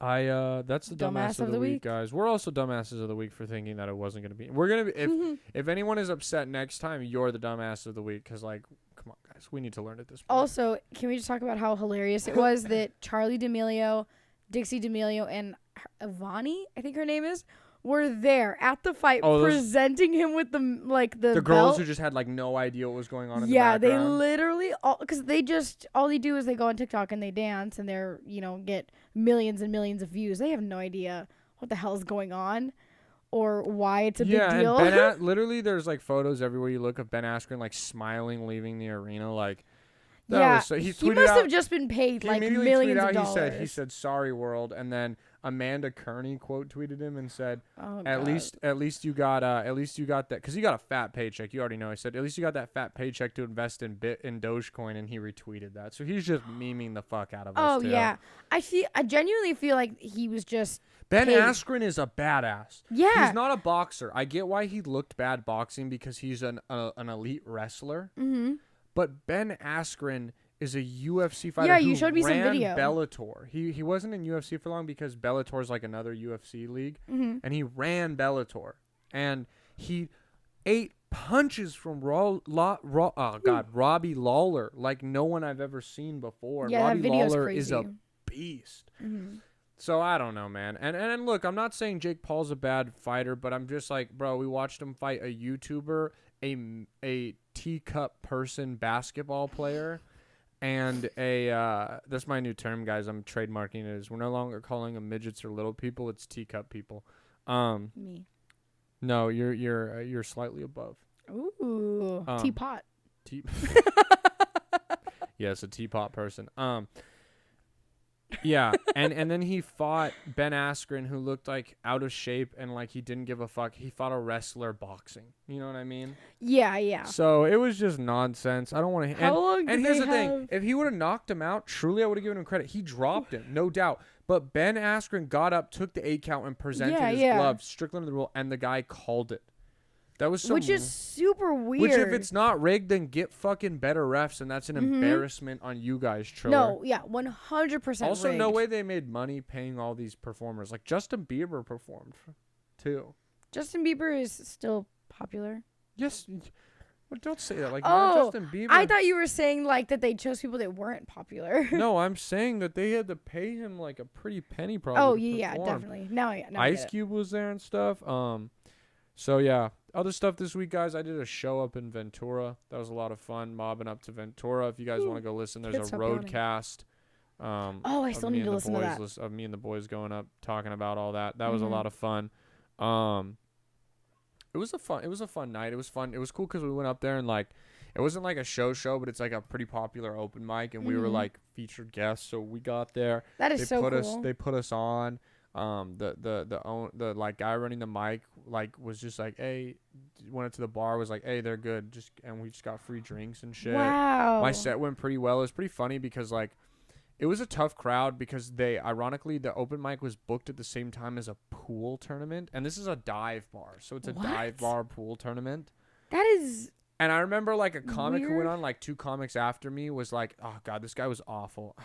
that's the dumbass of the week, guys. We're also dumbasses of the week for thinking that it wasn't gonna be. We're gonna be if anyone is upset next time, you're the dumbass of the week because like. Come on, guys. We need to learn at this point. Also, can we just talk about how hilarious it was that Charlie D'Amelio, Dixie D'Amelio, and Ivani, I think her name is, were there at the fight presenting him with the girls belt. who just had like no idea what was going on in the background. Yeah, they literally because all they do is they go on TikTok and they dance and they're get millions and millions of views. They have no idea what the hell is going on. Or why it's a big deal. And literally, there's like photos everywhere you look of Ben Askren like smiling, leaving the arena. Like, was so, he must have just been paid like millions of dollars. He said, "Sorry, world," and then Amanda Kearney quote tweeted him and said, at least you got that because he got a fat paycheck. You already know." He said, "At least you got that fat paycheck to invest in Dogecoin," and he retweeted that. So he's just memeing the fuck out of us. Oh yeah, I genuinely feel like he was just. Ben Askren is a badass. Yeah. He's not a boxer. I get why he looked bad boxing because he's an elite wrestler. Mm-hmm. But Ben Askren is a UFC fighter. Yeah, you showed me some video. Bellator. He wasn't in UFC for long because Bellator is like another UFC league. Mm-hmm. And he ran Bellator. And he ate punches from Robbie Lawler like no one I've ever seen before. Yeah, Robbie that video's Lawler crazy. is a beast. Mm-hmm. So I don't know, man. And look, I'm not saying Jake Paul's a bad fighter, but I'm just like, bro, we watched him fight a YouTuber, a teacup person basketball player, and that's my new term, guys. I'm trademarking it. Is we're no longer calling them midgets or little people. It's teacup people. Me. No, you're slightly above. Ooh, teapot. Yes, a teapot person. Yeah, and then he fought Ben Askren, who looked like out of shape and like he didn't give a fuck. He fought a wrestler boxing. You know what I mean? Yeah. So it was just nonsense. I don't want to. How long did and here's they the thing: have? if he would have knocked him out, truly, I would have given him credit. He dropped him, no doubt. But Ben Askren got up, took the 8 count, and presented his gloves, strictly under the rule, and the guy called it. That was Which is super weird. Which, if it's not rigged, then get fucking better refs, and that's an embarrassment on you guys, Triller. No, yeah, 100% Also, rigged. no way they made money paying all these performers. Like, Justin Bieber performed, too. Justin Bieber is still popular. Yes. Well, don't say that. Like, Oh, Justin Bieber. I thought you were saying, like, that they chose people that weren't popular. No, I'm saying that they had to pay him, like, a pretty penny probably. Oh, to yeah, perform. definitely. Now I Ice get it. Cube was there and stuff. So, yeah. Other stuff this week, guys. I did a show up in Ventura. That was a lot of fun, mobbing up to Ventura. If you guys want to go listen, there's It's a so yawning. roadcast. I still need to listen to that. Of me and the boys going up, talking about all that. That was a Mhm. lot of fun. It was a fun night. It was fun. It was cool because we went up there and like, it wasn't like a show, but it's like a pretty popular open mic, and we were like featured guests. So we got there. That is so cool. They put us on. The like guy running the mic like was just like, hey, went up to the bar, was like, hey, they're good, and we just got free drinks and shit. Wow. My set went pretty well. It was pretty funny because like it was a tough crowd because ironically the open mic was booked at the same time as a pool tournament, and this is a dive bar, so it's a dive bar pool tournament. That is. And I remember like a comic who weird. went on, like 2 comics after me, was like, oh god, this guy was awful.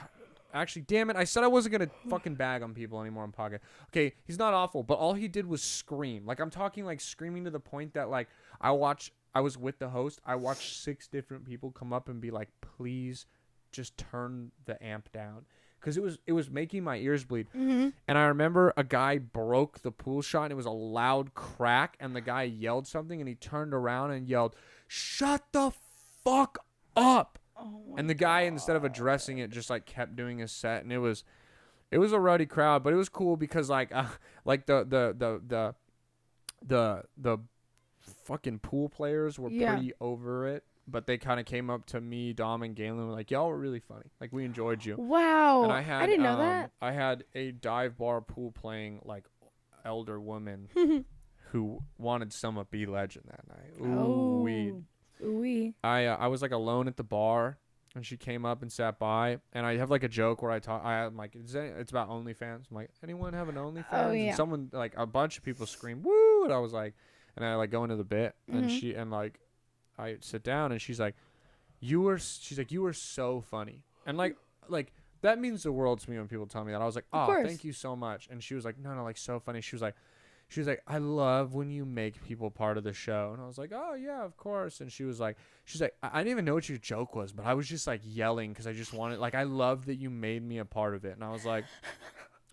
Actually, damn it, I said I wasn't going to fucking bag on people anymore on podcast. Okay, he's not awful, but all he did was scream. Like, I'm talking like screaming to the point that like I was with the host. I watched 6 different people come up and be like, please just turn the amp down. Because it was making my ears bleed. Mm-hmm. And I remember a guy broke the pool shot, and it was a loud crack, and the guy yelled something, and he turned around and yelled, shut the fuck up. And the guy, instead of addressing it, just like kept doing his set, and it was a rowdy crowd, but it was cool because like the fucking pool players were pretty over it, but they kind of came up to me, Dom, and Galen, and were like, y'all were really funny, like we enjoyed you. Wow. And I didn't know that. I had a dive bar pool playing like elder woman who wanted some B Legend that night. Ooh, Ooh-wee. I was like alone at the bar, and she came up and sat by, and I have like a joke where I'm like, it's about OnlyFans. I'm like, anyone have an OnlyFans? Oh, yeah. And someone, like a bunch of people scream, woo, and I was like, and I like go into the bit, and like I sit down, and she's like, you were so funny, and like that means the world to me when people tell me that. I was like, oh, thank you so much. And she was like, no, like so funny. She was like, I love when you make people part of the show. And I was like, oh, yeah, of course. And she's like, I didn't even know what your joke was, but I was just like yelling because I just wanted, like, I love that you made me a part of it. And I was like,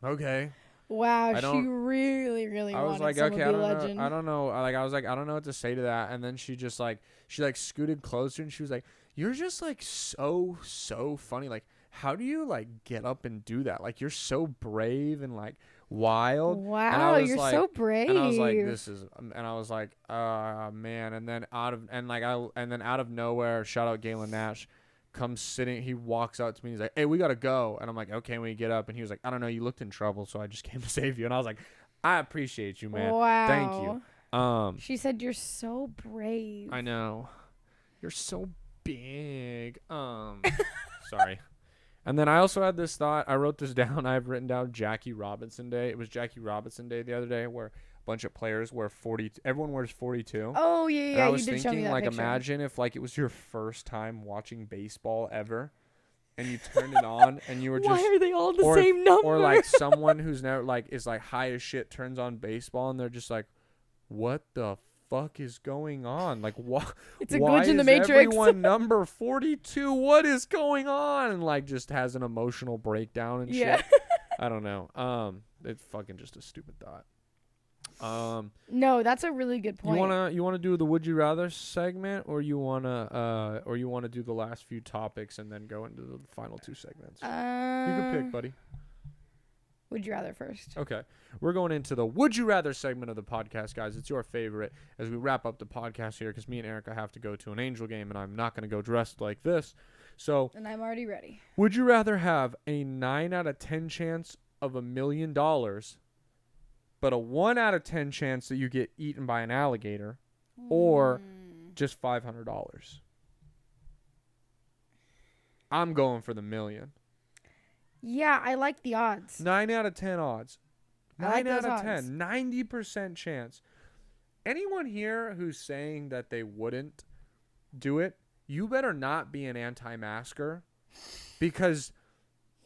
okay. Wow, she really, really I was wanted like, okay, I don't know. Like, I was like, I don't know what to say to that. And then she just like, scooted closer, and she was like, you're just like so funny. Like, how do you like get up and do that? Like, you're so brave and like wild. Wow, you're so brave. And I was like, and I was like, man. And then out of nowhere, shout out Galen Nash, comes sitting. He walks out to me. He's like, hey, we gotta go. And I'm like, okay, we get up. And he was like, I don't know, you looked in trouble, so I just came to save you. And I was like, I appreciate you, man. Wow. Thank you. She said you're so brave. I know. You're so big. Sorry. And then I also had this thought. I wrote this down. I've written down Jackie Robinson Day. It was Jackie Robinson Day the other day, where a bunch of players wear 40. Everyone wears 42. Oh yeah, And I was you did show me thinking, that like, picture. imagine if like it was your first time watching baseball ever, and you turned it on, and you were just. Why are they all the or same number? Or like someone who's never like is like high as shit turns on baseball, and they're just like, what the fuck is going on? Like, what? It's a why glitch in the is Matrix. everyone number 42? What is going on? And like just has an emotional breakdown and shit. I don't know. It's fucking just a stupid thought. No, that's a really good point. You wanna do the would you rather segment, or you wanna do the last few topics and then go into the final 2 segments? You can pick, buddy. Would you rather first? Okay. We're going into the Would You Rather segment of the podcast, guys. It's your favorite as we wrap up the podcast here because me and Erica have to go to an Angel game, and I'm not going to go dressed like this. So, And I'm already ready. would you rather have a 9 out of 10 chance of $1 million, but a 1 out of 10 chance that you get eaten by an alligator, or just $500? I'm going for the million. Yeah, I like the odds. 9 out of 10 odds. I like 9 out those of odds. 10. 90% chance. Anyone here who's saying that they wouldn't do it, you better not be an anti-masker, because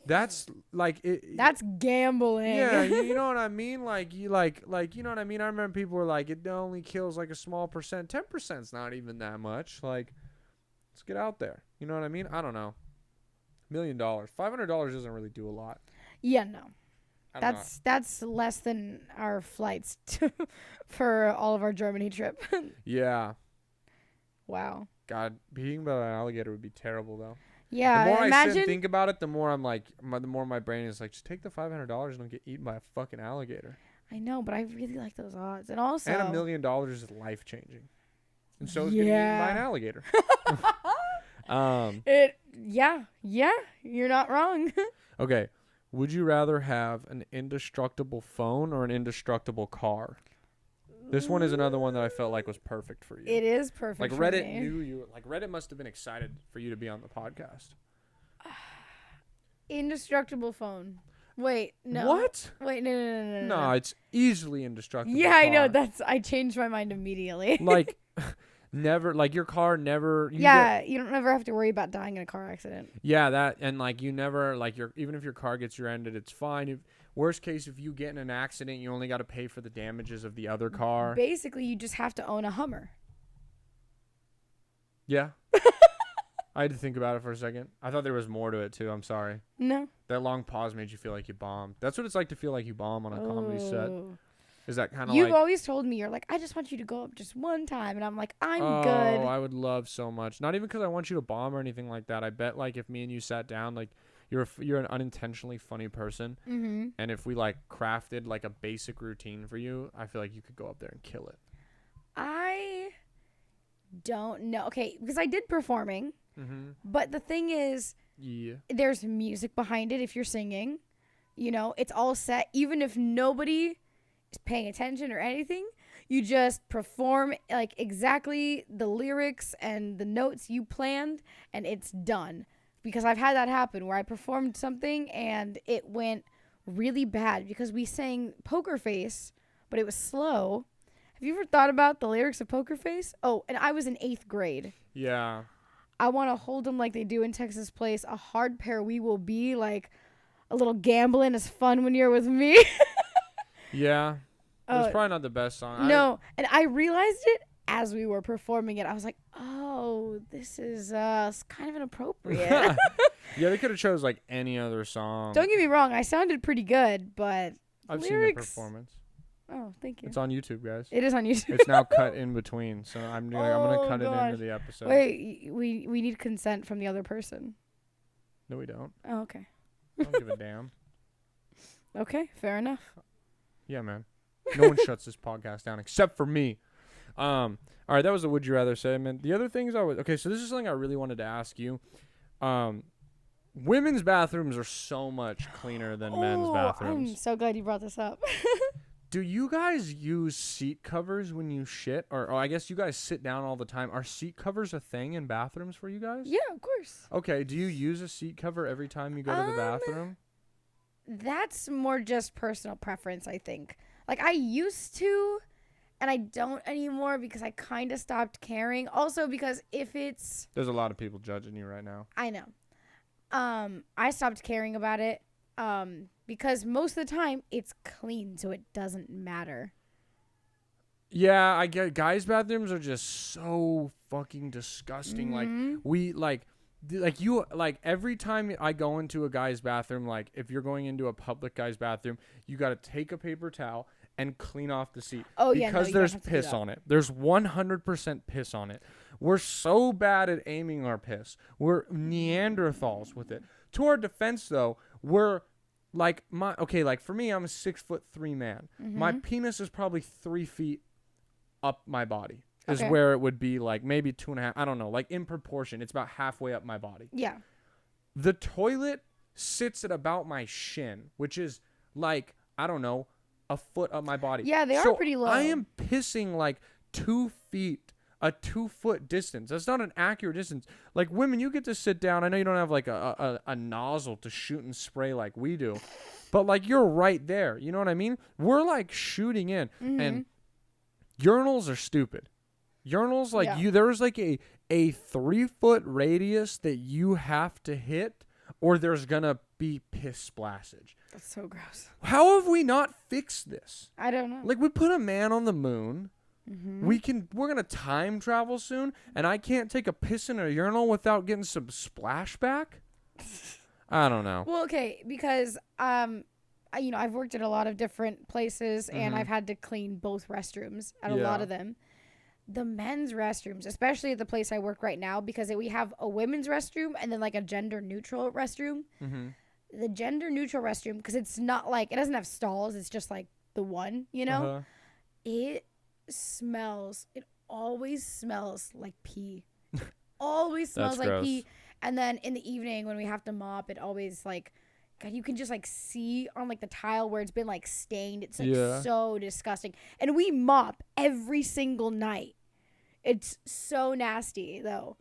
that's like it. That's gambling. Yeah, you know what I mean? Like you like you know what I mean? I remember people were like, it only kills like a small percent. 10%'s not even that much. Like, let's get out there. You know what I mean? I don't know. $1 million. $500 doesn't really do a lot. Yeah, no. I don't know. That's less than our flights for all of our Germany trip. Yeah. Wow. God, being by an alligator would be terrible though. Yeah, The more I sit imagine. and think about it, the more I'm like, the more my brain is like, just take the $500 and don't get eaten by a fucking alligator. I know, but I really like those odds. And also, And $1 million is life changing. And so is getting eaten by an Yeah. alligator. yeah, you're not wrong. Okay. Would you rather have an indestructible phone or an indestructible car? This one is another one that I felt like was perfect for you. It is perfect. Like for Reddit me. knew you. Like Reddit must have been excited for you to be on the podcast. Indestructible phone. Wait, no. What? Wait, no. No, it's easily indestructible. Yeah, I know. car. I changed my mind immediately. Like never, like your car never. Yeah, you don't ever have to worry about dying in a car accident. Yeah, that, and like you never, like even if your car gets rear-ended, it's fine. If worst case, if you get in an accident, you only got to pay for the damages of the other car. Basically, you just have to own a Hummer. Yeah. I had to think about it for a second. I thought there was more to it too. I'm sorry. No. That long pause made you feel like you bombed. That's what it's like to feel like you bomb on a comedy set. Oh. Is that kind of You've like? always told me, you're like, I just want you to go up just one time, and I'm like, I'm Oh, good. I would love so much. Not even because I want you to bomb or anything like that. I bet like if me and you sat down, like you're an unintentionally funny person, Mm-hmm. and if we like crafted like a basic routine for you, I feel like you could go up there and kill it. I don't know. Okay, because I did performing, Mm-hmm. but the thing is, Yeah. there's music behind it if you're singing. You know, it's all set. Even if nobody is paying attention or anything, you just perform like exactly the lyrics and the notes you planned, and it's done. Because I've had that happen where I performed something and it went really bad because we sang Poker Face, but it was slow. Have you ever thought about the lyrics of Poker Face? Oh, and I was in 8th grade. Yeah. I want to hold them like they do in Texas Place. A hard pair we will be. Like, a little gambling is fun when you're with me. Yeah. It's Oh, probably not the best song. no, and I realized it as we were performing it. I was like, oh, this is kind of inappropriate. Yeah, they could have chose like any other song. Don't get me wrong. I sounded pretty good, but I've seen the lyrics- performance. oh, thank you. It's on YouTube, guys. It is on YouTube. It's now cut in between, so I'm gonna Oh, cut it gosh. into the episode. Wait, we need consent from the other person. No, we don't. Oh, okay. I don't give a damn. Okay, fair enough. Yeah, man. No one shuts this podcast down except for me. All right, that was the Would You Rather segment. The other things okay, so this is something I really wanted to ask you. Women's bathrooms are so much cleaner than men's I'm bathrooms. so glad you brought this up. Do you guys use seat covers when you shit? Or I guess you guys sit down all the time. Are seat covers a thing in bathrooms for you guys? Yeah, of course. Okay, do you use a seat cover every time you go to the bathroom? That's more just personal preference, I think. Like, I used to, and I don't anymore because I kind of stopped caring. Also, because if it's, There's a lot of people judging you right now. I know, I stopped caring about it, because most of the time it's clean, so it doesn't matter. Yeah, I get guys' bathrooms are just so fucking disgusting. Like we like you like every time I go into a guy's bathroom, like if you're going into a public guy's bathroom, you got to take a paper towel and clean off the seat. Oh, yeah, no, because you don't there's have to do piss that. on it. There's 100% piss on it. We're so bad at aiming our piss. We're Neanderthals with it. To our defense, though, we're like for me, I'm a 6'3" man. My penis is probably 3 feet up my body. Is where it would be, like maybe 2.5. I don't know, like in proportion. It's about halfway up my body. Yeah. The toilet sits at about my shin, which is like, I don't know, a foot up my body. Yeah, they are pretty low. I am pissing like 2 feet, a 2-foot distance. That's not an accurate distance. Like women, you get to sit down. I know you don't have like a nozzle to shoot and spray like we do, but like you're right there. You know what I mean? We're like shooting in, and urinals are stupid. Urinals, like there's like a 3-foot radius that you have to hit, or there's gonna be piss splashage. That's so gross. How have we not fixed this? I don't know. Like we put a man on the moon. We're gonna time travel soon, and I can't take a piss in a urinal without getting some splashback. I don't know. Well, okay, because I've worked at a lot of different places, and I've had to clean both restrooms at a lot of them. The men's restrooms, especially at the place I work right now, because we have a women's restroom and then like a gender neutral restroom. The gender neutral restroom, because it's not like, it doesn't have stalls, it's just like the one, you know? It always smells like pee. Always smells like gross. pee. And then in the evening when we have to mop, it always like, God, you can just like see on like the tile where it's been like stained. It's like so disgusting. And we mop every single night. It's so nasty though.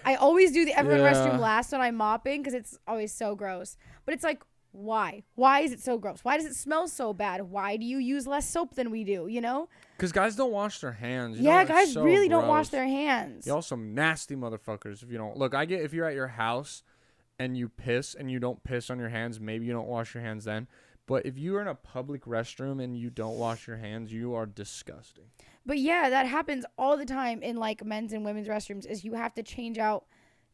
I always do the everyone restroom last when I'm mopping because it's always so gross. But it's like, why? Why is it so gross? Why does it smell so bad? Why do you use less soap than we do, you know? Because guys don't wash their hands. You Yeah, know, guys so really gross. don't wash their hands. Y'all some nasty motherfuckers if you don't. Look, I get if you're at your house and you piss and you don't piss on your hands, maybe you don't wash your hands then. But if you're in a public restroom and you don't wash your hands, you are disgusting. But yeah, that happens all the time in like men's and women's restrooms is you have to change out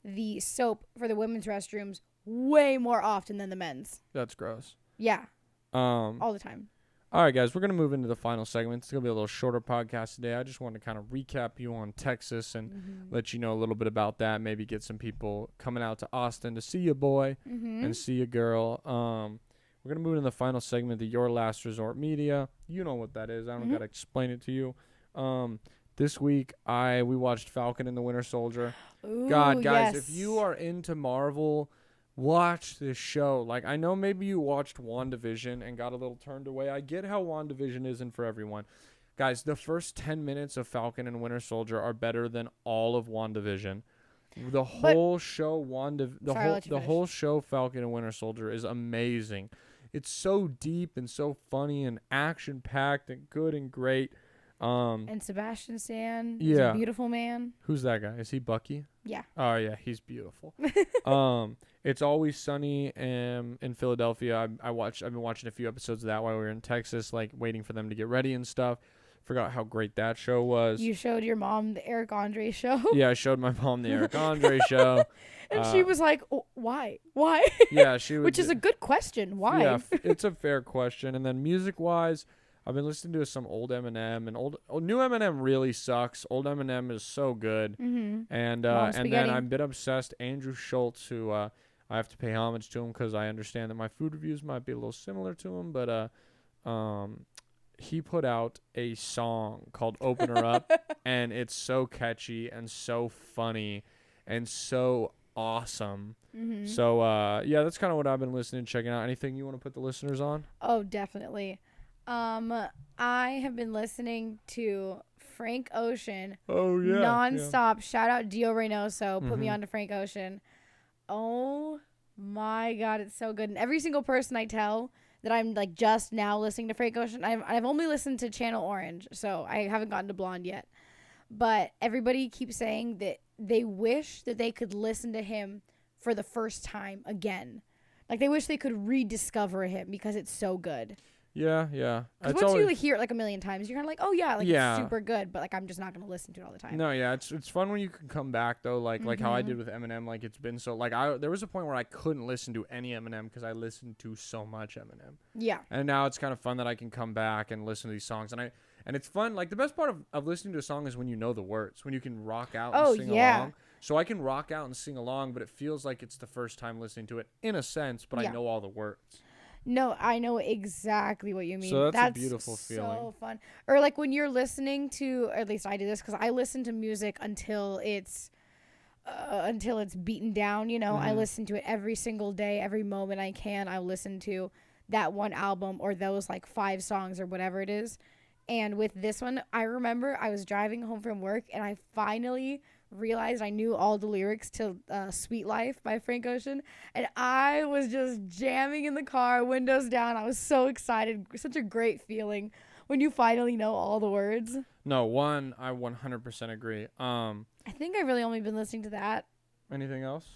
the soap for the women's restrooms way more often than the men's. That's gross. Yeah. All the time. All right, guys, we're going to move into the final segment. It's going to be a little shorter podcast today. I just want to kind of recap you on Texas and let you know a little bit about that. Maybe get some people coming out to Austin to see you, boy, and see you, girl. We're going to move into the final segment, the Your Last Resort Media. You know what that is. I don't got to explain it to you. This week, we watched Falcon and the Winter Soldier. Ooh, God, guys, yes. if you are into Marvel, watch this show. Like, I know maybe you watched WandaVision and got a little turned away. I get how WandaVision isn't for everyone. Guys, the first 10 minutes of Falcon and Winter Soldier are better than all of WandaVision. The whole show, the whole show, Falcon and Winter Soldier, is amazing. It's so deep and so funny and action-packed and good and great. And Sebastian Stan is a beautiful man. Who's that guy? Is he Bucky? Yeah. Oh, yeah, he's beautiful. It's Always Sunny in Philadelphia. I've been watching a few episodes of that while we were in Texas, like waiting for them to get ready and stuff. Forgot how great that show was. You showed your mom the Eric Andre show. Yeah, I showed my mom the Eric Andre show. And she was like, oh, why? Why? Yeah, she was. Which is a good question. Why? Yeah, it's a fair question. And then music-wise, I've been listening to some old Eminem, and new Eminem really sucks. Old Eminem is so good. And then I'm a bit obsessed. Andrew Schultz, who I have to pay homage to him because I understand that my food reviews might be a little similar to him, but he put out a song called Open Her Up, and it's so catchy and so funny and so awesome. So, yeah, that's kind of what I've been listening and checking out. Anything you want to put the listeners on? Oh, definitely. I have been listening to Frank Ocean nonstop. Yeah. Shout out Dio Reynoso. Put me on to Frank Ocean. Oh, my God, it's so good. And every single person I tell that I'm like just now listening to Frank Ocean. I've only listened to Channel Orange, so I haven't gotten to Blonde yet. But everybody keeps saying that they wish that they could listen to him for the first time again. Like they wish they could rediscover him because it's so good. Yeah. Because once you hear it like a million times, you're kind of like, oh yeah, it's super good. But like I'm just not gonna listen to it all the time. No, yeah, it's fun when you can come back though, like how I did with Eminem. Like it's been so like there was a point where I couldn't listen to any Eminem because I listened to so much Eminem. Yeah. And now it's kind of fun that I can come back and listen to these songs, and it's fun. Like the best part of listening to a song is when you know the words, when you can rock out and sing along. So I can rock out and sing along, but it feels like it's the first time listening to it in a sense, but I know all the words. No, I know exactly what you mean. So that's a beautiful so feeling. fun. Or like when you're listening to, or at least I do this because I listen to music until it's beaten down. You know, I listen to it every single day, every moment I can. I listen to that one album or those like 5 songs or whatever it is. And with this one, I remember I was driving home from work and I finally realized I knew all the lyrics to Sweet Life by Frank Ocean. And I was just jamming in the car, windows down. I was so excited. Such a great feeling when you finally know all the words. No, I 100% agree. I think I've really only been listening to that. Anything else?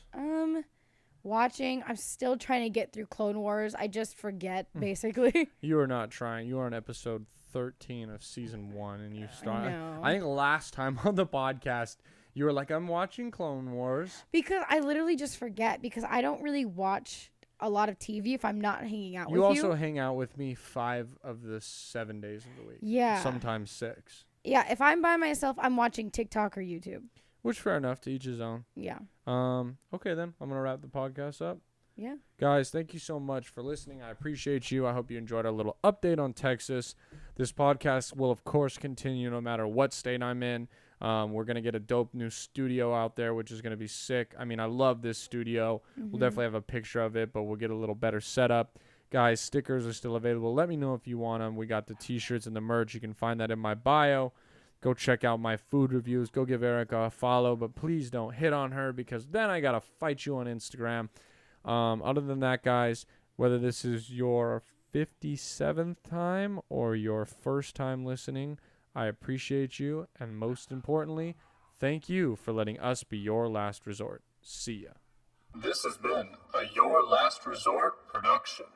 Watching. I'm still trying to get through Clone Wars. I just forget, basically. You are not trying. You are on episode 13 of season 1, and you start. know. I think last time on the podcast, you were like, "I'm watching Clone Wars." Because I literally just forget because I don't really watch a lot of TV if I'm not hanging out with you. You also hang out with me 5 of the 7 days of the week. Yeah. Sometimes 6. Yeah, if I'm by myself, I'm watching TikTok or YouTube. Which, fair enough, to each his own. Yeah. Okay, then. I'm going to wrap the podcast up. Yeah. Guys, thank you so much for listening. I appreciate you. I hope you enjoyed our little update on Texas. This podcast will, of course, continue no matter what state I'm in. We're going to get a dope new studio out there, which is going to be sick. I mean, I love this studio. We'll definitely have a picture of it, but we'll get a little better setup. Guys, stickers are still available. Let me know if you want them. We got the t-shirts and the merch. You can find that in my bio. Go check out my food reviews. Go give Erica a follow, but please don't hit on her because then I got to fight you on Instagram. Other than that, guys, whether this is your 57th time or your first time listening, I appreciate you. And most importantly, thank you for letting us be your last resort. See ya. This has been a Your Last Resort production.